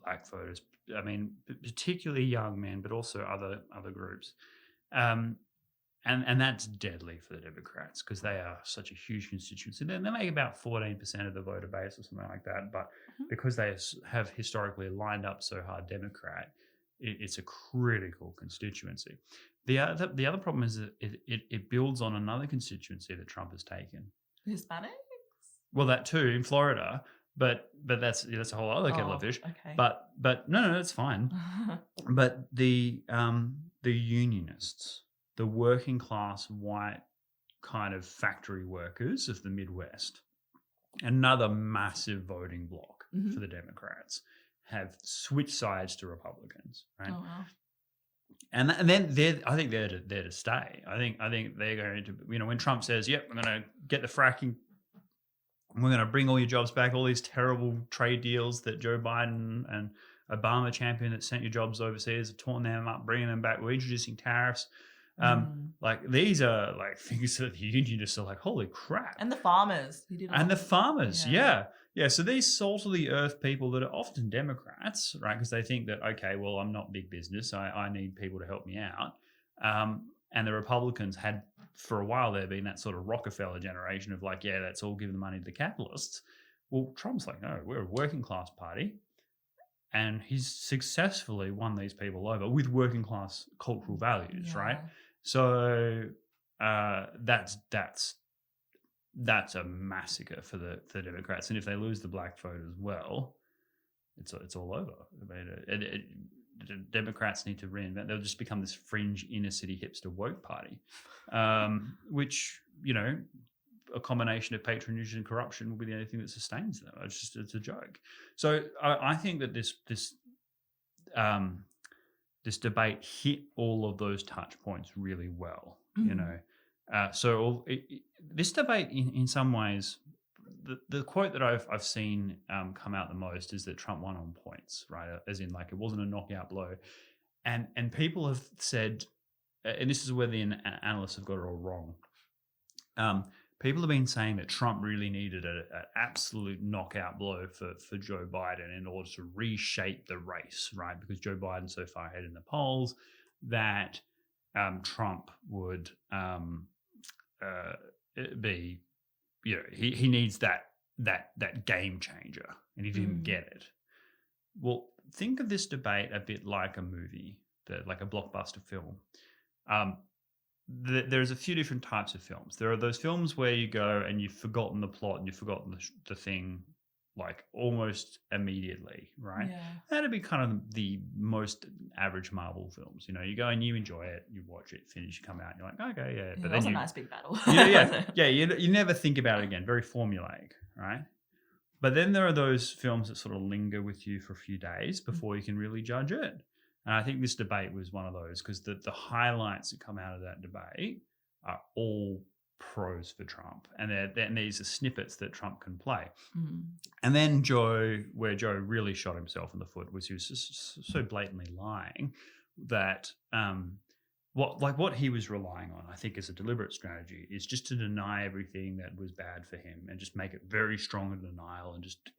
black voters. I mean, particularly young men, but also other groups. And that's deadly for the Democrats because they are such a huge constituency. They make about 14% of the voter base or something like that. But because they have historically lined up so hard Democrat, it's a critical constituency. The other problem is that it builds on another constituency that Trump has taken. Hispanics? Well, that too in Florida. But that's a whole other kettle of fish. Okay. But no, that's fine. But the unionists, the working class white kind of factory workers of the Midwest, another massive voting bloc for the Democrats, have switched sides to Republicans, right? Oh, wow. And then I think they're to stay. I think they're going to, when Trump says, "Yep, we're going to get the fracking. We're going to bring all your jobs back, all these terrible trade deals that Joe Biden and Obama championed that sent your jobs overseas, have torn them up, bringing them back. We're introducing tariffs." Like these are like things that the unionists are like, holy crap. And the farmers. Yeah. So these salt of the earth people that are often Democrats, right? Because they think that, okay, well, I'm not big business. I need people to help me out. And the Republicans had, for a while there, been that sort of Rockefeller generation of like, yeah, that's all giving the money to the capitalists. Well, Trump's like, no, we're a working class party. And he's successfully won these people over with working class cultural values, right? So that's a massacre for the Democrats. And if they lose the black vote as well, it's all over. I mean, the Democrats need to reinvent. They'll just become this fringe inner city hipster woke party, which, a combination of patronage and corruption will be the only thing that sustains them. It's a joke. So I think that this debate hit all of those touch points really well. This debate in some ways, the quote that I've seen come out the most is that Trump won on points, right? As in, like, it wasn't a knockout blow, and people have said, and this is where the analysts have got it all wrong. People have been saying that Trump really needed an absolute knockout blow for Joe Biden in order to reshape the race, right? Because Joe Biden's so far ahead in the polls that Trump would be, he needs that game changer, and he didn't get it. Well, think of this debate a bit like a movie, like a blockbuster film. There's a few different types of films. There are those films where you go and you've forgotten the plot and you've forgotten the thing like almost immediately, right? Yeah. That'd be kind of the most average Marvel films. You go and you enjoy it, you watch it, finish, you come out, and you're like, okay, yeah. But that was a nice big battle. You never think about it again. Very formulaic, right? But then there are those films that sort of linger with you for a few days before you can really judge it. And I think this debate was one of those because the highlights that come out of that debate are all pros for Trump. And these are snippets that Trump can play. And then where Joe really shot himself in the foot was he was just so blatantly lying that what he was relying on, I think, as a deliberate strategy, is just to deny everything that was bad for him and just make it very strong in denial and just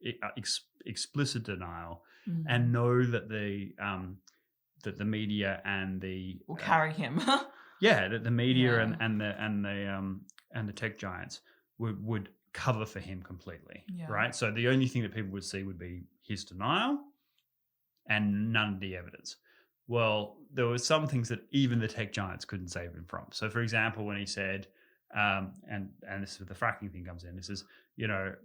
explicit denial, and know that the media and the will carry him. that the media and the tech giants would cover for him completely, right? So the only thing that people would see would be his denial and none of the evidence. Well, there were some things that even the tech giants couldn't save him from. So, for example, when he said, and this is where the fracking thing comes in, this is, no,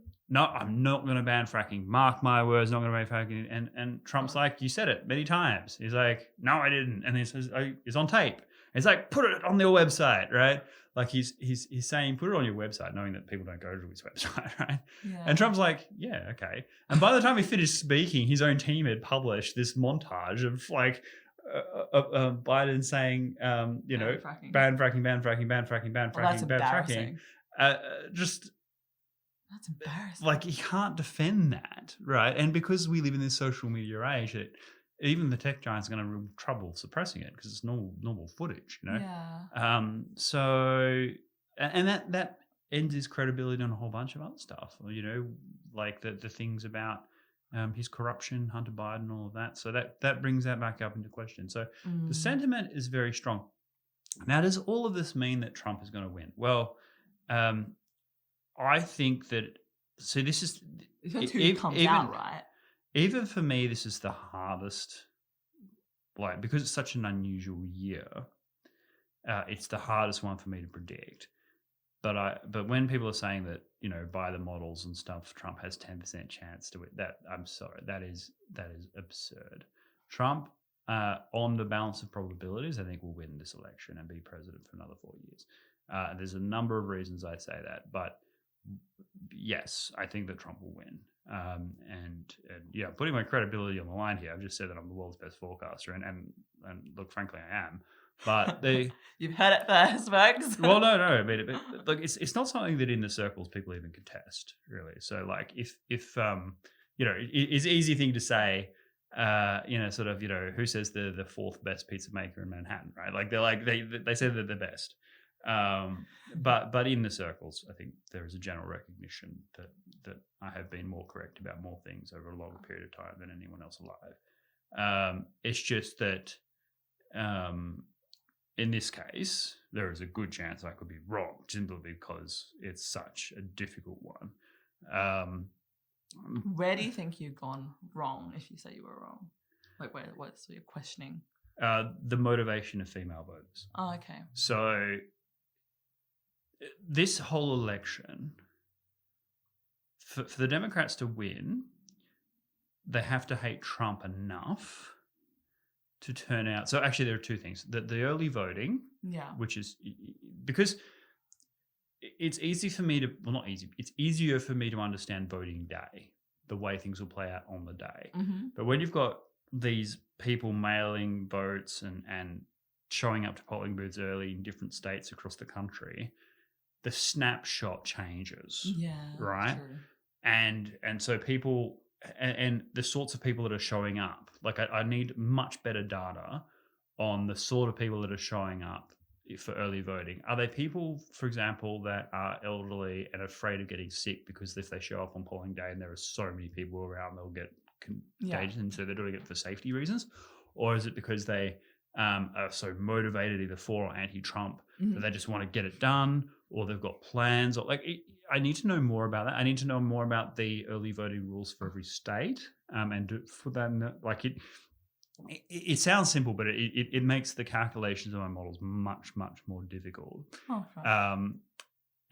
I'm not going to ban fracking. Mark my words, not going to ban fracking. And Trump's like, you said it many times. He's like, no, I didn't. And he says, it's on tape. And he's like, put it on your website, right? Like he's saying, put it on your website, knowing that people don't go to his website, right? Yeah. And Trump's like, yeah, okay. And by the time he finished speaking, his own team had published this montage of like Biden saying, ban fracking, ban fracking, ban fracking, ban fracking, ban fracking. That's embarrassing. Like he can't defend that, right? And because we live in this social media age, even the tech giants are going to have trouble suppressing it because it's normal footage, Yeah. So, and that ends his credibility on a whole bunch of other stuff, like the things about his corruption, Hunter Biden, all of that. So that brings that back up into question. So the sentiment is very strong. Now, does all of this mean that Trump is going to win? Well, I think that. So this is who comes out, right? Even for me, this is the hardest, because it's such an unusual year. It's the hardest one for me to predict. But when people are saying that, by the models and stuff, Trump has 10% chance to win, I'm sorry, that is absurd. Trump, on the balance of probabilities, I think will win this election and be president for another 4 years. There's a number of reasons I say that, but yes, I think that Trump will win. And putting my credibility on the line here, I've just said that I'm the world's best forecaster, and look, frankly, I am. But you've heard it first, folks. Well, no. I mean, look, it's not something that in the circles people even contest, really. So, like, if it's an easy thing to say, who says they're the fourth best pizza maker in Manhattan, right? Like they say they're the best. But in the circles, I think there is a general recognition that I have been more correct about more things over a longer period of time than anyone else alive. It's just that in this case, there is a good chance I could be wrong, simply because it's such a difficult one. Where do you think you've gone wrong if you say you were wrong? Like, what's your questioning? The motivation of female voters. Oh, okay. So this whole election, for the Democrats to win, they have to hate Trump enough to turn out. So actually there are two things. The early voting, which is because it's easy for me to, well, not easy, it's easier for me to understand voting day, the way things will play out on the day. Mm-hmm. But when you've got these people mailing votes and showing up to polling booths early in different states across the country, the snapshot changes. Yeah. Right? True. And so people, and the sorts of people that are showing up, like I need much better data on the sort of people that are showing up for early voting. Are they people, for example, that are elderly and afraid of getting sick because if they show up on polling day and there are so many people around, they'll get contagious, and so they're doing it for safety reasons? Or is it because they are so motivated either for or anti-Trump that they just want to get it done, or they've got plans? Or I need to know more about that. I need to know more about the early voting rules for every state, and for that, like it sounds simple, but it makes the calculations of my models much, much more difficult. Okay.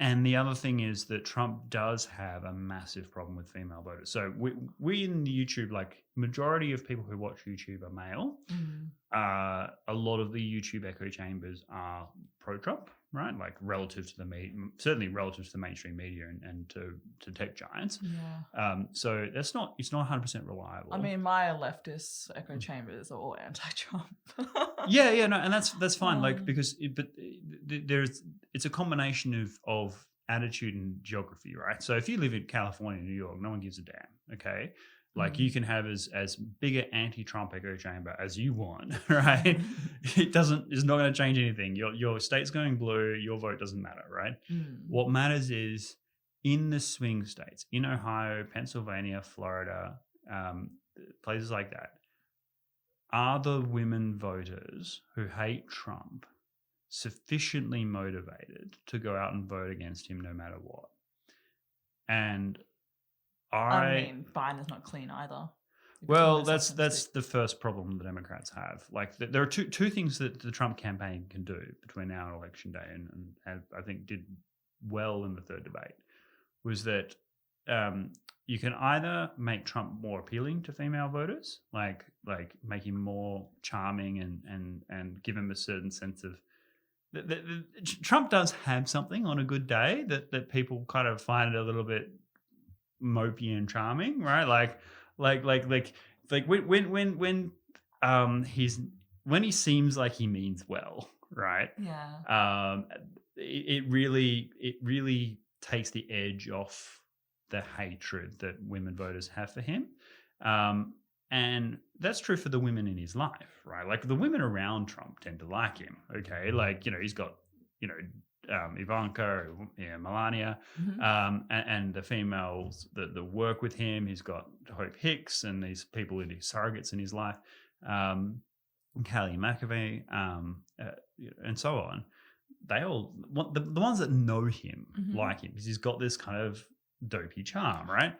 And the other thing is that Trump does have a massive problem with female voters. So we in the YouTube, like majority of people who watch YouTube are male. A lot of the YouTube echo chambers are pro-Trump, right? Like relative to certainly relative to the mainstream media and to tech giants. Yeah. So it's not 100% reliable. I mean, my leftist echo chambers are all anti-Trump. Yeah, no, and that's fine. Like because it's a combination of attitude and geography, right? So if you live in California, New York, no one gives a damn. Okay. Like you can have as big an anti-Trump echo chamber as you want, right? It's not going to change anything. Your state's going blue. Your vote doesn't matter, right? What matters is in the swing states, in Ohio, Pennsylvania, Florida, places like that, are the women voters who hate Trump sufficiently motivated to go out and vote against him no matter what? And I mean, Biden's not clean either. Well, that's the first problem the Democrats have. Like there are two things that the Trump campaign can do between now and election day, and I think did well in the third debate, was that you can either make Trump more appealing to female voters, like make him more charming and give him a certain sense of Trump does have something on a good day that people kind of find it a little bit mopey and charming, right? Like when he seems like he means well, right? Yeah. It really takes the edge off the hatred that women voters have for him. And that's true for the women in his life, right? Like the women around Trump tend to like him. Okay. Like, he's got, Ivanka, Melania, and the females that work with him. He's got Hope Hicks and these people in his surrogates in his life, Callie McAvey, and so on. They all want the ones that know him like him because he's got this kind of dopey charm, right?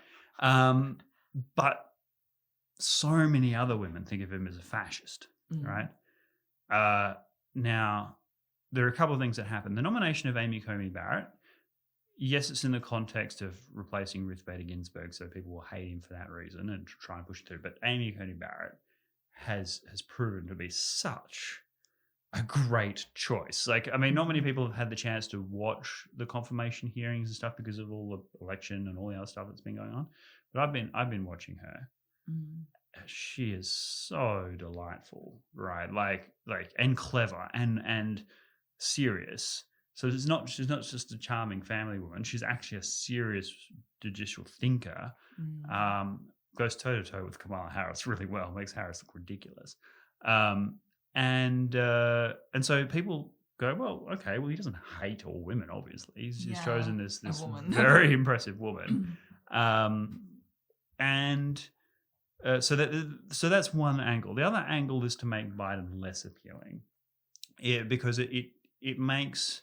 But so many other women think of him as a fascist, right? Now, there are a couple of things that happen. The nomination of Amy Coney Barrett, yes, it's in the context of replacing Ruth Bader Ginsburg, so people will hate him for that reason and try and push it through. But Amy Coney Barrett has proven to be such a great choice. Like, I mean, not many people have had the chance to watch the confirmation hearings and stuff because of all the election and all the other stuff that's been going on. But I've been watching her. She is so delightful, right? Like, and clever and serious. So she's not just a charming family woman. She's actually a serious judicial thinker. Goes toe to toe with Kamala Harris really well. Makes Harris look ridiculous. And so people go, well, okay, well, he doesn't hate all women, obviously. He's chosen this very impressive woman. So that's one angle. The other angle is to make Biden less appealing, because it makes,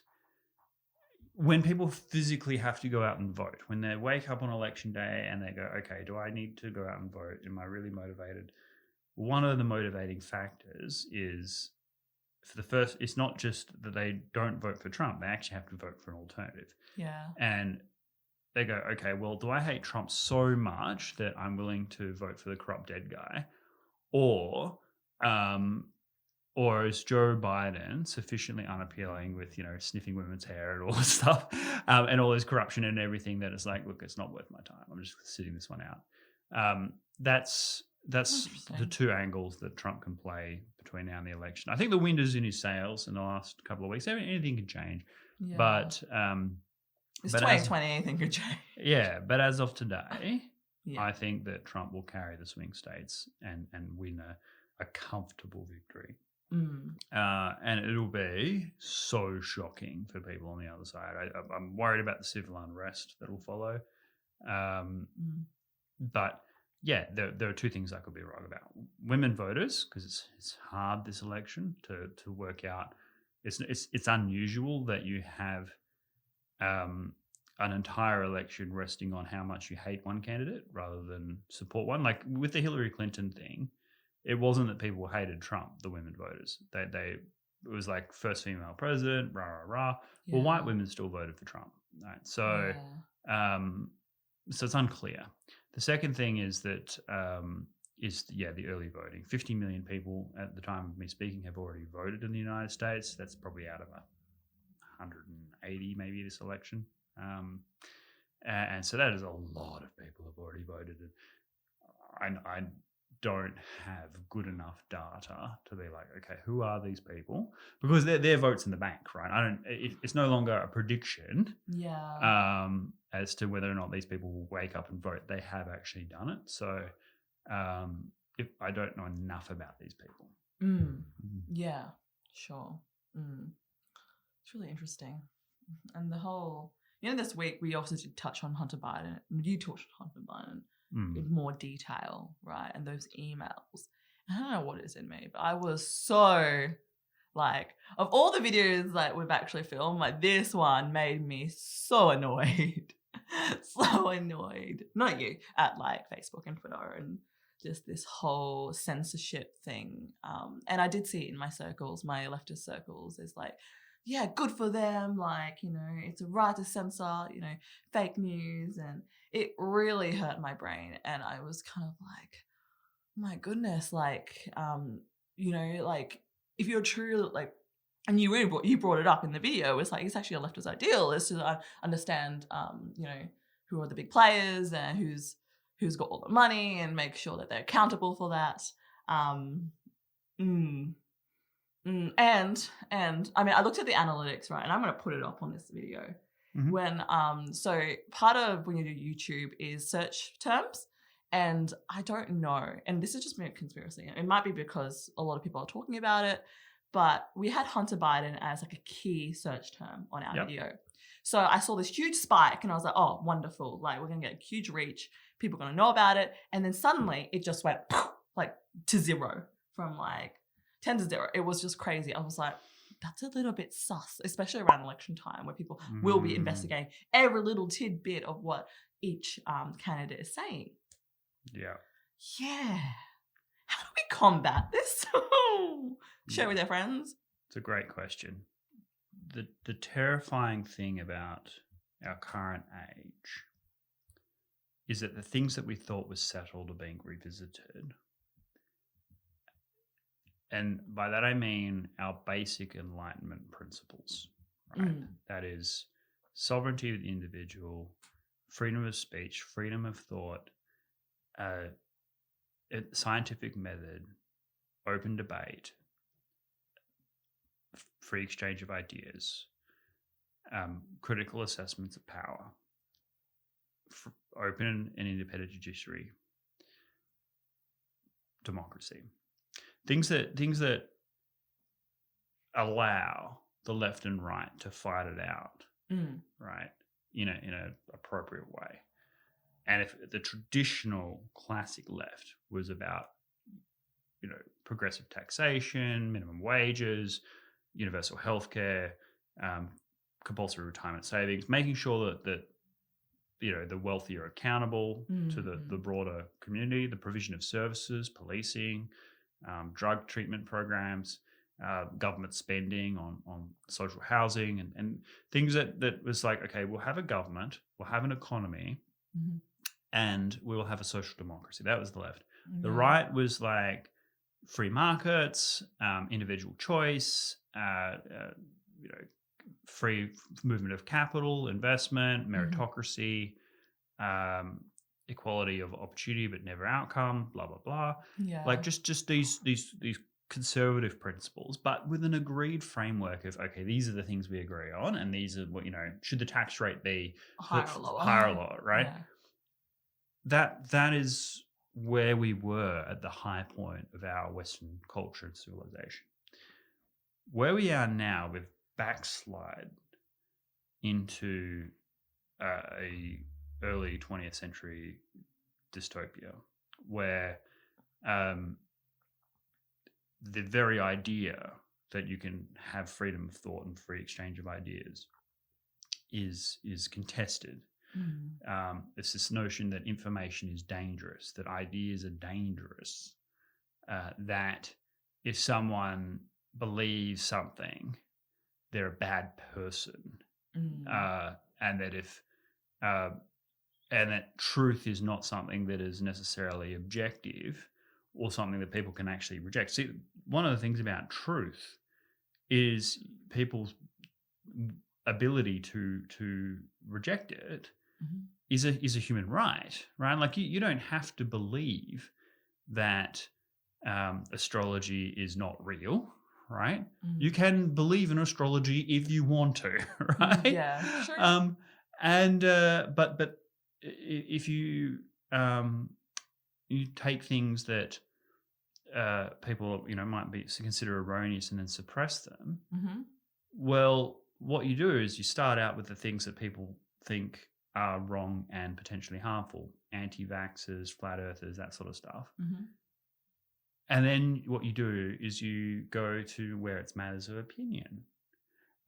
when people physically have to go out and vote, when they wake up on election day and they go, okay, do I need to go out and vote? Am I really motivated? One of the motivating factors is, it's not just that they don't vote for Trump, they actually have to vote for an alternative. Yeah. And they go, okay, well, do I hate Trump so much that I'm willing to vote for the corrupt dead guy? Or is Joe Biden sufficiently unappealing with, sniffing women's hair and all this stuff, and all this corruption and everything, that it's like, look, it's not worth my time. I'm just sitting this one out. That's the two angles that Trump can play between now and the election. I think the wind is in his sails in the last couple of weeks. Anything can change. Yeah. But it's 2020, anything could change. Yeah, but as of today, I think that Trump will carry the swing states and win a comfortable victory. And it'll be so shocking for people on the other side. I'm worried about the civil unrest that'll follow. But yeah, there are two things I could be wrong about. Women voters, because it's hard this election to work out. It's unusual that you have an entire election resting on how much you hate one candidate rather than support one. Like with the Hillary Clinton thing, it wasn't that people hated Trump, the women voters. It was like first female president, rah, rah, rah. Yeah. Well, white women still voted for Trump. Right? So, so it's unclear. The second thing is that the early voting. 50 million people at the time of me speaking have already voted in the United States. That's probably out of 180 maybe this election. And so that is a lot of people have already voted. And I don't have good enough data to be like, okay, who are these people? Because their vote's in the bank, right? It's no longer a prediction. Yeah. As to whether or not these people will wake up and vote. They have actually done it. So if I don't know enough about these people. Yeah, sure. It's really interesting. And the whole, this week we also did touch on Hunter Biden. You touched on Hunter Biden in more detail, right? And those emails. I don't know what is in me, but I was so like, of all the videos that we've actually filmed, like this one made me so annoyed. So annoyed. Not you, at like Facebook and Twitter and just this whole censorship thing. And I did see it in my circles, my leftist circles, is like, yeah, good for them. Like, it's a right to censor, fake news. And it really hurt my brain. And I was kind of like, my goodness, like, like if you're true, like, and you brought it up in the video, it's like, it's actually a leftist ideal is to understand, who are the big players and who's got all the money and make sure that they're accountable for that. And I mean, I looked at the analytics, right? And I'm going to put it up on this video. When, so part of when you do YouTube is search terms. And I don't know, and this is just a conspiracy. It might be because a lot of people are talking about it, but we had Hunter Biden as like a key search term on our video. So I saw this huge spike and I was like, oh, wonderful. Like, we're going to get a huge reach. People are going to know about it. And then suddenly it just went like to zero, from like 10 to 0. It was just crazy. I was like, that's a little bit sus, especially around election time where people will be investigating every little tidbit of what each candidate is saying. Yeah. How do we combat this? Share with their friends. It's a great question. The terrifying thing about our current age is that the things that we thought were settled are being revisited. And by that I mean our basic Enlightenment principles, right? That is sovereignty of the individual, freedom of speech, freedom of thought, scientific method, open debate, free exchange of ideas, critical assessments of power, open and independent judiciary, democracy. Things that allow the left and right to fight it out, right? In an appropriate way. And if the traditional classic left was about, progressive taxation, minimum wages, universal healthcare, compulsory retirement savings, making sure that the wealthy are accountable to the broader community, the provision of services, policing, drug treatment programs, government spending on social housing and things that was like, okay, we'll have a government, we'll have an economy, and we will have a social democracy. That was the left. The right was like free markets, individual choice, free movement of capital, investment, meritocracy, equality of opportunity but never outcome, blah blah blah. Yeah. Like just these conservative principles, but with an agreed framework of, okay, these are the things we agree on, and these are what, should the tax rate be higher or lower, right? Yeah. That is where we were at the high point of our Western culture and civilization. Where we are now, we've backslide into a early 20th century dystopia where the very idea that you can have freedom of thought and free exchange of ideas is contested. It's this notion that information is dangerous, that ideas are dangerous, that if someone believes something, they're a bad person, and that if and that truth is not something that is necessarily objective or something that people can actually reject. See, one of the things about truth is people's ability to reject it is a human right? Like you don't have to believe that astrology is not real, right? You can believe in astrology if you want to, right? Yeah, sure. But if you you take things that people, might be consider erroneous and then suppress them. Mm-hmm. Well, what you do is you start out with the things that people think are wrong and potentially harmful, anti-vaxxers, flat earthers, that sort of stuff. Mm-hmm. And then what you do is you go to where it's matters of opinion.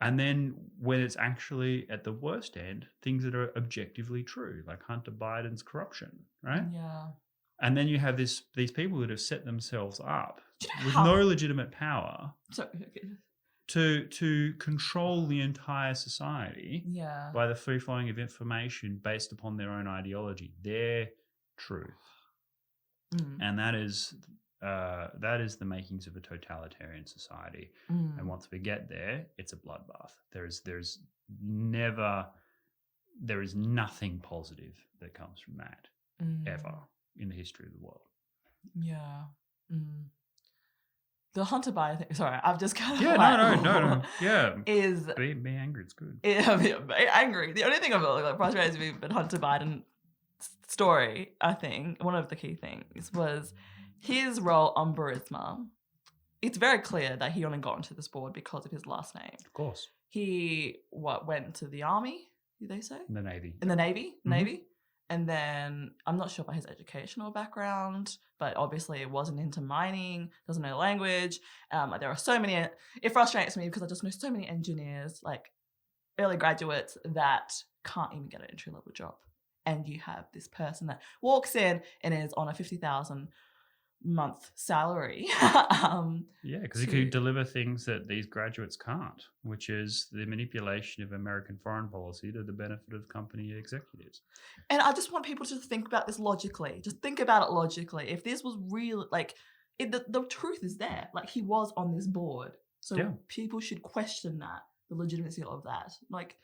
And then when it's actually at the worst end, things that are objectively true, like Hunter Biden's corruption, right? Yeah. And then you have these people that have set themselves up with How- no legitimate power So, okay. to control the entire society Yeah. by the free flowing of information based upon their own ideology, their truth. Mm. And that is the makings of a totalitarian society. Mm. And once we get there, it's a bloodbath. There is nothing positive that comes from that ever in the history of the world. Yeah. Mm. The Hunter Biden thing. Sorry, I've just kind of No. Yeah, is be angry. It's good. I'm very angry. The only thing that frustrates me with Hunter Biden's story, I think, one of the key things was his role on Burisma. It's very clear that he only got into this board because of his last name. Of course. He went into the army, did they say? In the Navy. In the Navy? Mm-hmm. Navy. And then I'm not sure about his educational background, but obviously it wasn't into mining, doesn't know language. There are so many, it frustrates me because I just know so many engineers, like early graduates, that can't even get an entry-level job. And you have this person that walks in and is on a $50,000 month salary. Because he could deliver things that these graduates can't, which is the manipulation of American foreign policy to the benefit of company executives. And I just want people to think about this logically. Just think about it logically. If this was real, like, the truth is there. Like, he was on this board. So people should question that, the legitimacy of that. Like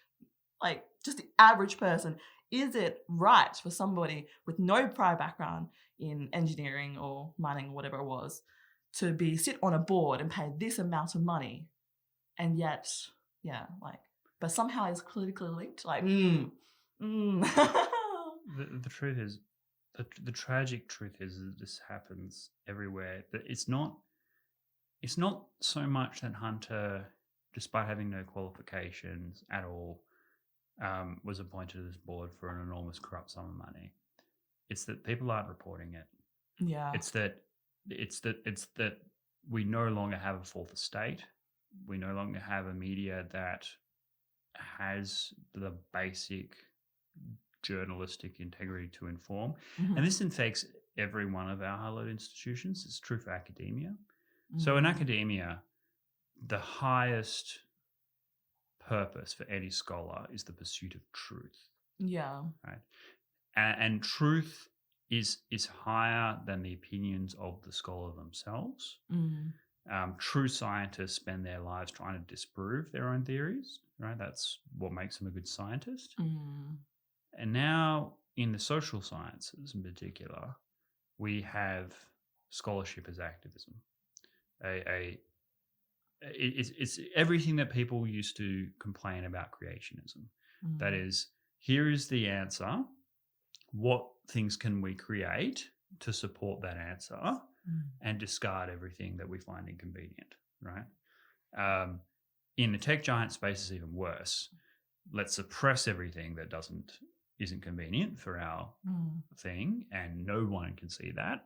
just the average person, is it right for somebody with no prior background in engineering or mining or whatever it was to sit on a board and pay this amount of money, and yet, but somehow it's politically linked? Like, The truth is, the tragic truth is that this happens everywhere. That it's not so much that Hunter, despite having no qualifications at all, was appointed to this board for an enormous corrupt sum of money. It's that people aren't reporting it. Yeah. It's that we no longer have a fourth estate. We no longer have a media that has the basic journalistic integrity to inform. Mm-hmm. And this infects every one of our hallowed institutions. It's true for academia. Mm-hmm. So in academia, the highest purpose for any scholar is the pursuit of truth. Yeah. Right. And truth is higher than the opinions of the scholar themselves. Mm. True scientists spend their lives trying to disprove their own theories. Right. That's what makes them a good scientist. Mm. And now in the social sciences in particular, we have scholarship as activism. It's everything that people used to complain about creationism. Mm. That is, here is the answer. What things can we create to support that answer, and discard everything that we find inconvenient, right? In the tech giant space, it's even worse. Let's suppress everything that isn't convenient for our thing, and no one can see that.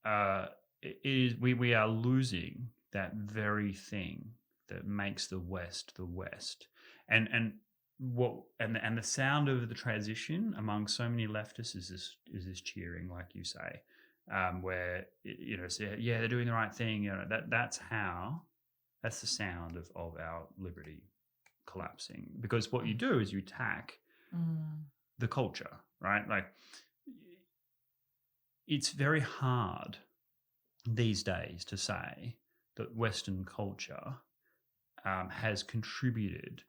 Mm-hmm. We are losing that very thing that makes the West the West, and the sound of the transition among so many leftists is this cheering, like you say, where say, yeah, they're doing the right thing. That's the sound of our liberty collapsing, because what you do is you attack the culture, right? Like, it's very hard these days to say that Western culture has contributed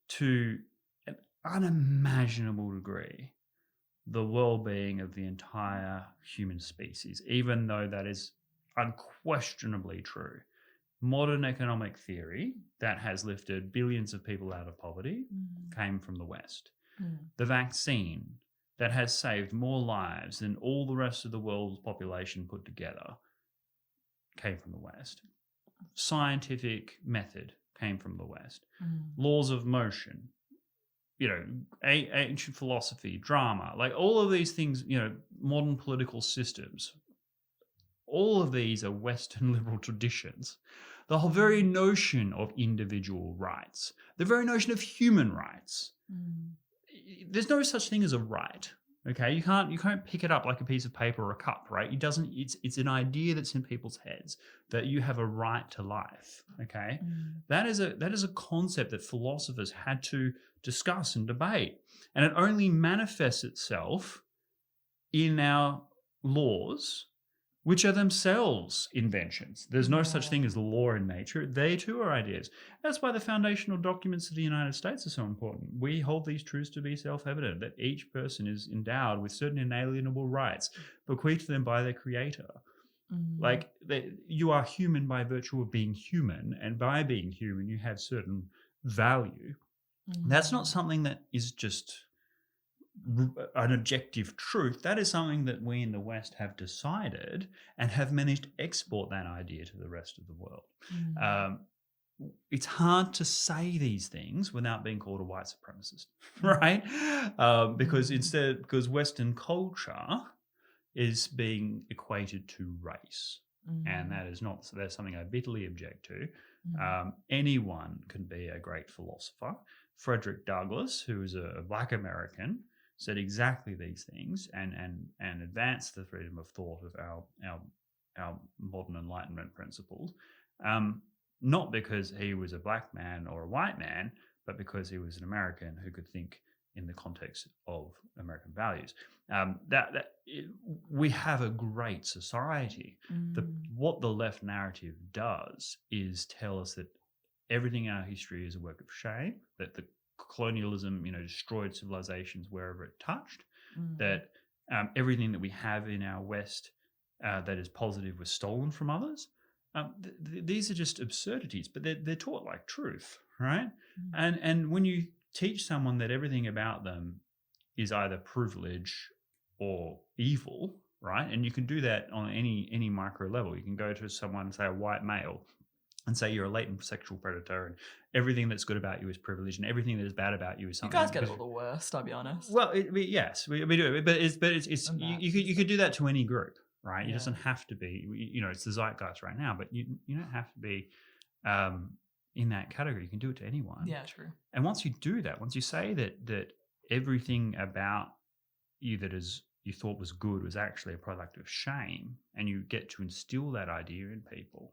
to an unimaginable degree the well-being of the entire human species, even though that is unquestionably true. Modern economic theory that has lifted billions of people out of poverty came from the West. The vaccine that has saved more lives than all the rest of the world's population put together came from the West. Scientific method came from the West. Laws of motion, ancient philosophy, drama, like all of these things, modern political systems, all of these are Western liberal traditions. The whole very notion of individual rights, the very notion of human rights. There's no such thing as a right. Okay, you can't pick it up like a piece of paper or a cup, right? It's an idea that's in people's heads that you have a right to life. Okay, that is a concept that philosophers had to discuss and debate, and it only manifests itself in our laws, which are themselves inventions. There's no such thing as law in nature. They too are ideas. That's why the foundational documents of the United States are so important. We hold these truths to be self-evident, that each person is endowed with certain inalienable rights bequeathed to them by their creator. Like, you are human by virtue of being human, and by being human, you have certain value. That's not something that is just an objective truth. That is something that we in the West have decided and have managed to export that idea to the rest of the world. It's hard to say these things without being called a white supremacist, right? Because Western culture is being equated to race, and that's something I bitterly object to. Anyone can be a great philosopher. Frederick Douglass, who is a Black American, said exactly these things and advanced the freedom of thought of our modern Enlightenment principles, not because he was a black man or a white man, but because he was an American who could think in the context of American values. We have a great society. What the left narrative does is tell us that everything in our history is a work of shame, that the colonialism, destroyed civilizations wherever it touched, that everything that we have in our West that is positive was stolen from others. These are just absurdities, but they're taught like truth, right? And when you teach someone that everything about them is either privilege or evil, right? And you can do that on any micro level. You can go to someone, say a white male, and say you're a latent sexual predator, and everything that's good about you is privilege, and everything that is bad about you is something. You guys get all the worst, I'll be honest. Well, yes, we do, but you could do that to any group, right? It doesn't have to be, it's the zeitgeist right now, but you don't have to be in that category. You can do it to anyone. Yeah, true. And once you do that, once you say that everything about you that is you thought was good was actually a product of shame, and you get to instill that idea in people,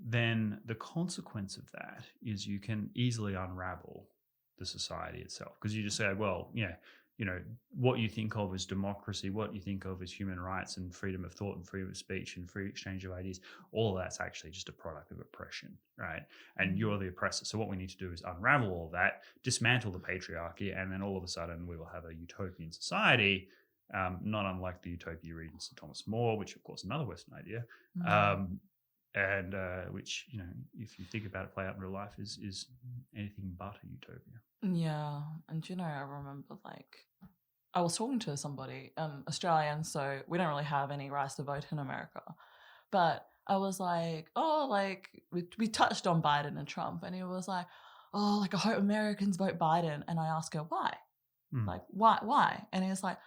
then the consequence of that is you can easily unravel the society itself, because you just say, well, what you think of as democracy, what you think of as human rights and freedom of thought and freedom of speech and free exchange of ideas, all of that's actually just a product of oppression, right? And you're the oppressor. So what we need to do is unravel all of that, dismantle the patriarchy, and then all of a sudden we will have a utopian society, not unlike the utopia you read in St. Thomas More, which of course another Western idea, and which, if you think about it play out in real life, is anything but a utopia. Yeah, and I remember I was talking to somebody, Australian, so we don't really have any rights to vote in America, but I was like, we touched on Biden and Trump, and he was like, I hope Americans vote Biden, and I asked her why, why, and he was like.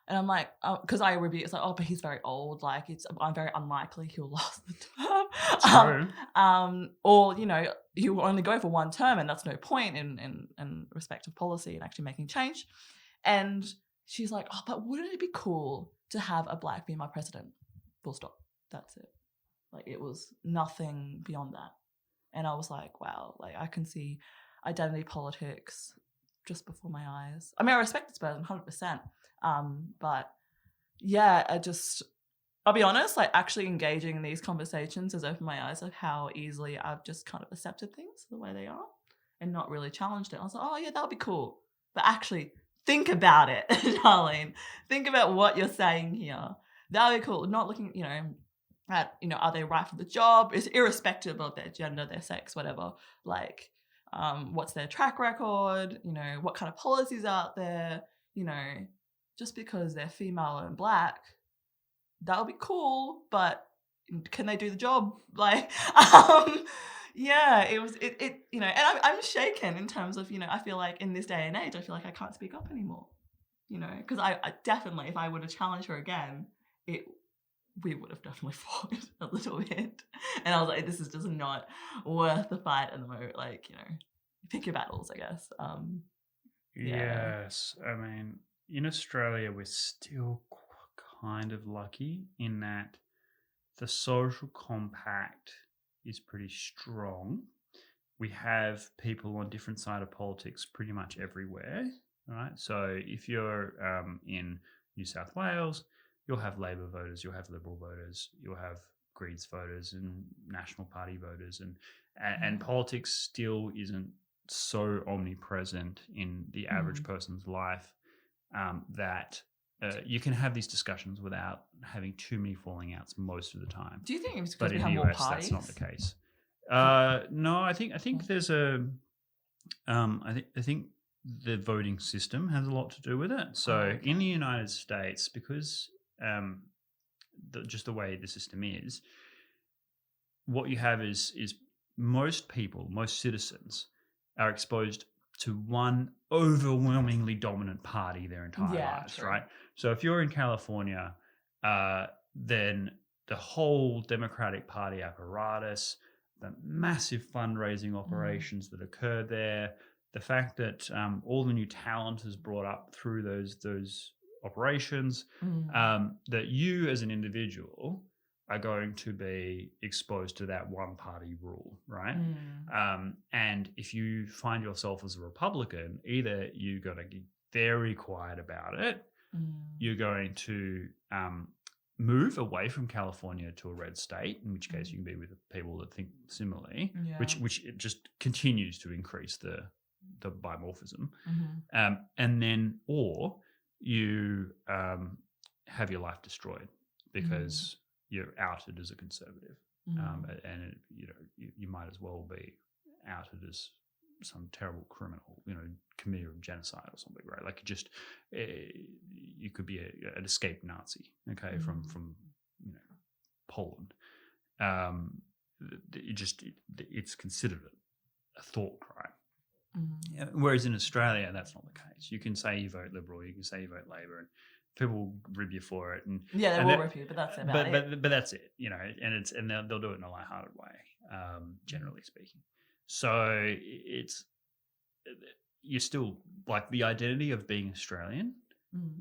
And I'm like, because I review, it's like, but he's very old. I'm very unlikely he'll last the term. Or he'll only go for one term, and that's no point in respect of policy and actually making change. And she's like, but wouldn't it be cool to have a black female president? Full stop. That's it. It was nothing beyond that. And I was like, wow, I can see identity politics just before my eyes. I mean, I respect this person 100%. But yeah, I'll be honest, actually engaging in these conversations has opened my eyes of how easily I've just kind of accepted things the way they are and not really challenged it. I was like, yeah, that would be cool. But actually think about it, darling. Think about what you're saying here. That would be cool. Not looking, at, are they right for the job? It's irrespective of their gender, their sex, whatever. What's their track record? What kind of policies out there? just because they're female and black, that would be cool, but can they do the job? Like, yeah, it you know, and I'm shaken in terms of, you know, I feel like in this day and age, I feel like I can't speak up anymore, you know, because I definitely, if I were to challenge her again, we would have definitely fought a little bit. And I was like, this is just not worth the fight at the moment. Like, you know, pick your battles, I guess. Yeah. Yes. I mean, in Australia, we're still kind of lucky in that the social compact is pretty strong. We have people on different side of politics pretty much everywhere, right? So if you're in New South Wales, you'll have Labor voters, you'll have Liberal voters, you'll have Greens voters and National Party voters, and politics still isn't so omnipresent in the average person's life that you can have these discussions without having too many falling outs most of the time. Do you think it's But because we in have the more US, parties? that's not the case. No, I think there's a. I think the voting system has a lot to do with it. So in the United States, because just the way the system is, what you have is most people, most citizens, are exposed to one overwhelmingly dominant party their entire lives, true. right? So if you're in California, then the whole Democratic Party apparatus, the massive fundraising operations that occur there, the fact that all the new talent is brought up through those operations, that you as an individual are going to be exposed to that one party rule, right? And if you find yourself as a Republican, either you're going to be very quiet about it, you're going to move away from California to a red state, in which case you can be with people that think similarly, which it just continues to increase the bimorphism, and then or you have your life destroyed because you're outed as a conservative, and you might as well be outed as some terrible criminal, committer of genocide or something, right? Like you could be an escaped Nazi, okay, from Poland. It's considered a thought crime. Whereas in Australia, that's not the case. You can say you vote Liberal, you can say you vote Labor, and people will rib you for it. And they will rib you, but that's about it. But that's it, and they'll do it in a lighthearted way, generally speaking. So you're still like the identity of being Australian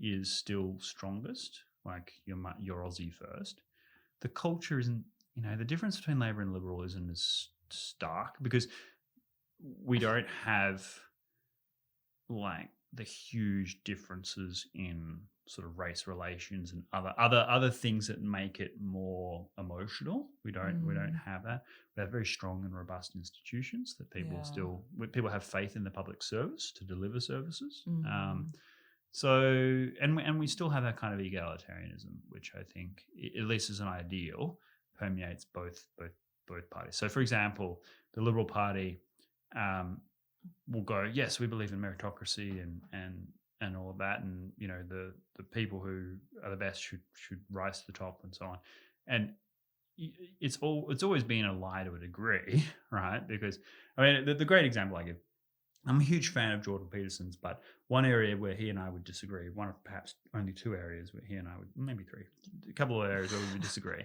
is still strongest. Like you're Aussie first. The culture isn't, the difference between Labor and Liberal isn't as stark because we don't have like the huge differences in sort of race relations and other things that make it more emotional. We don't have that. We have very strong and robust institutions that people have faith in the public service to deliver services. So we still have that kind of egalitarianism, which I think, at least as an ideal, permeates both parties. So, for example, the Liberal Party will go, yes, we believe in meritocracy and all of that, and the people who are the best should rise to the top and so on. And it's always been a lie to a degree, right? Because the great example I give, I'm a huge fan of Jordan Peterson's, but one area where he and I would disagree, one of perhaps only two areas where he and I would, maybe three, a couple of areas where we would disagree,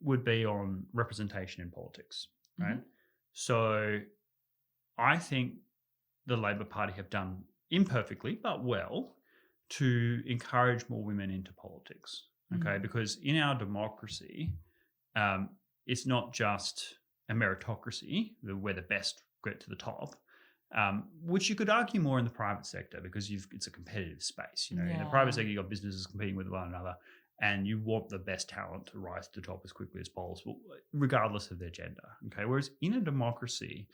would be on representation in politics, right? So I think the Labor Party have done imperfectly, but well, to encourage more women into politics, okay? Because in our democracy, it's not just a meritocracy where the best get to the top, which you could argue more in the private sector because it's a competitive space. In the private sector, you've got businesses competing with one another, and you want the best talent to rise to the top as quickly as possible, regardless of their gender, okay? Whereas in a democracy,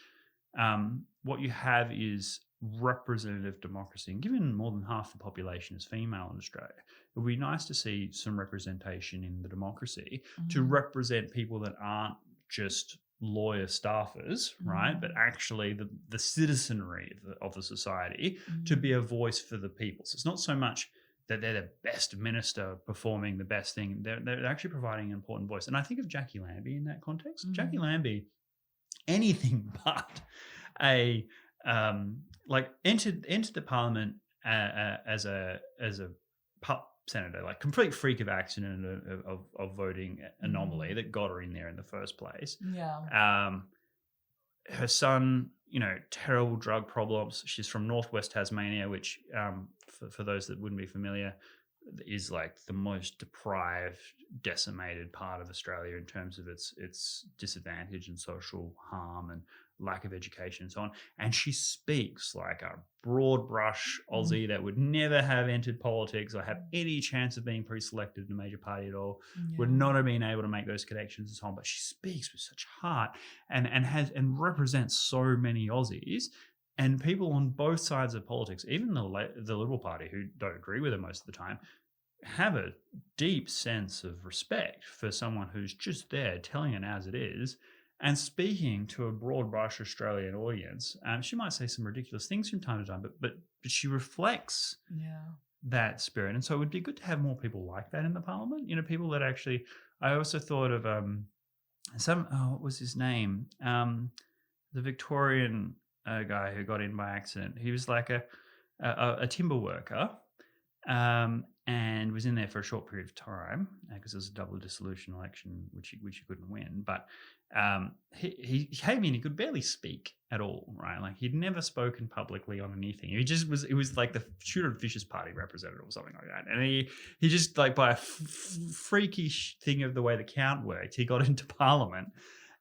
what you have is representative democracy. And given more than half the population is female in Australia, it would be nice to see some representation in the democracy to represent people that aren't just lawyer staffers, right? But actually the citizenry of the society to be a voice for the people. So it's not so much that they're the best minister performing the best thing. They're actually providing an important voice. And I think of Jackie Lambie in that context. Jackie Lambie, anything but a like entered the parliament as a pup senator, like complete freak of accident of voting anomaly that got her in there in the first place. Yeah. Her son, terrible drug problems. She's from northwest Tasmania, which, for those that wouldn't be familiar, is like the most deprived, decimated part of Australia in terms of its disadvantage and social harm and lack of education and so on. And she speaks like a broad brush Aussie that would never have entered politics or have any chance of being pre-selected in a major party at all, would not have been able to make those connections and so on. But she speaks with such heart and represents so many Aussies. And people on both sides of politics, even the Liberal Party, who don't agree with her most of the time, have a deep sense of respect for someone who's just there telling it as it is and speaking to a broad brush Australian audience. She might say some ridiculous things from time to time, but she reflects that spirit. And so it would be good to have more people like that in the parliament. People that actually. I also thought of what was his name? The Victorian guy who got in by accident. He was like a timber worker. And was in there for a short period of time because it was a double dissolution election, which he couldn't win. But he came in, he could barely speak at all, right? Like he'd never spoken publicly on anything. He just was. It was like the Shooter and Fishes Party representative or something like that. And he just like by a freakish thing of the way the count worked, he got into Parliament.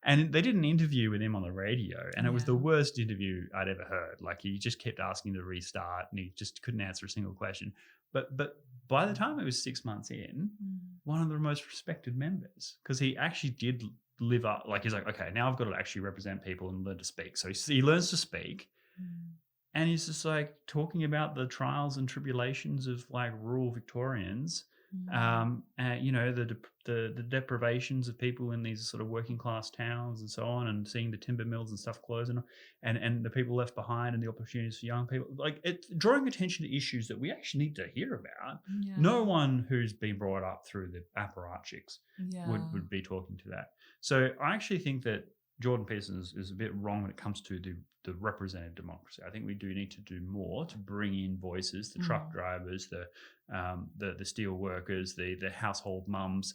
And they did an interview with him on the radio, and it was the worst interview I'd ever heard. Like he just kept asking to restart, and he just couldn't answer a single question. But by the time it was 6 months in, one of the most respected members, because he actually did live up. Like he's like, okay, now I've got to actually represent people and learn to speak. So he learns to speak, and he's just like talking about the trials and tribulations of like rural Victorians. The deprivations of people in these sort of working class towns and so on, and seeing the timber mills and stuff close, and the people left behind and the opportunities for young people, like it's drawing attention to issues that we actually need to hear about. No one who's been brought up through the apparatchiks would be talking to that. So I actually think that Jordan Peterson is a bit wrong when it comes to the representative democracy. I think we do need to do more to bring in voices, the truck drivers, the steel workers, the household mums,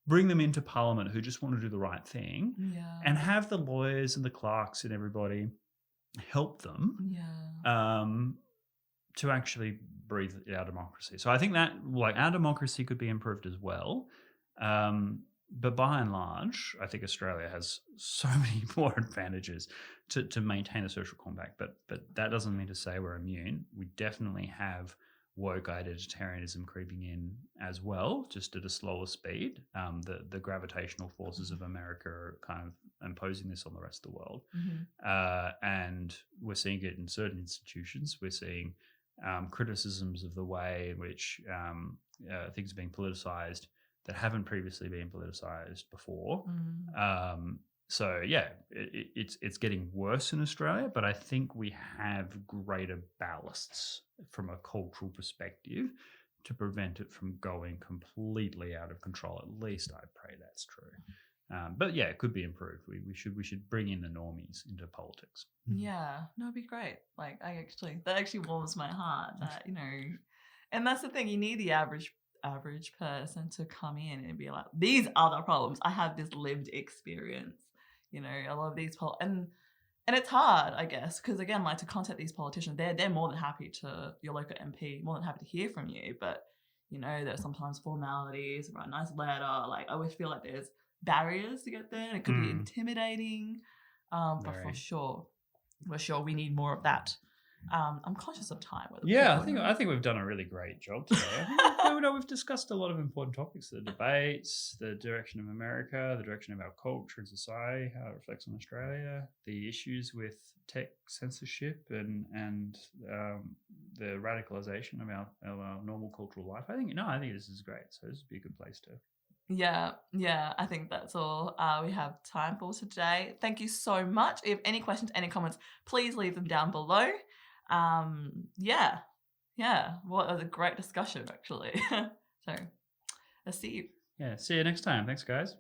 bring them into Parliament who just want to do the right thing, and have the lawyers and the clerks and everybody help them to actually breathe our democracy. So I think that our democracy could be improved as well. But by and large, I think Australia has so many more advantages to maintain a social compact. But that doesn't mean to say we're immune. We definitely have woke identitarianism creeping in as well, just at a slower speed. The gravitational forces of America are kind of imposing this on the rest of the world. And we're seeing it in certain institutions. We're seeing criticisms of the way in which things are being politicized that haven't previously been politicized before. So it's getting worse in Australia, but I think we have greater ballasts from a cultural perspective to prevent it from going completely out of control. At least I pray that's true. But yeah, it could be improved. We should bring in the normies into politics. Yeah, no, it'd be great. Like that actually warms my heart. That and that's the thing. You need the average person to come in and be like, these are the problems. I have this lived experience. A lot of these and it's hard, I guess, because again, like to contact these politicians, they're more than happy to, your local MP, more than happy to hear from you. But there's sometimes formalities, write a nice letter. Like I always feel like there's barriers to get there, and it could be intimidating. But for sure, we need more of that. I'm conscious of time. I think we've done a really great job today. We've discussed a lot of important topics: the debates, the direction of America, the direction of our culture and society, how it reflects on Australia, the issues with tech censorship, and the radicalization of our normal cultural life. I think this is great. So this would be a good place to. Yeah, I think that's all we have time for today. Thank you so much. If you have any questions, any comments, please leave them down below. Yeah, what a great discussion, actually. So, I'll see you. Yeah. See you next time. Thanks, guys.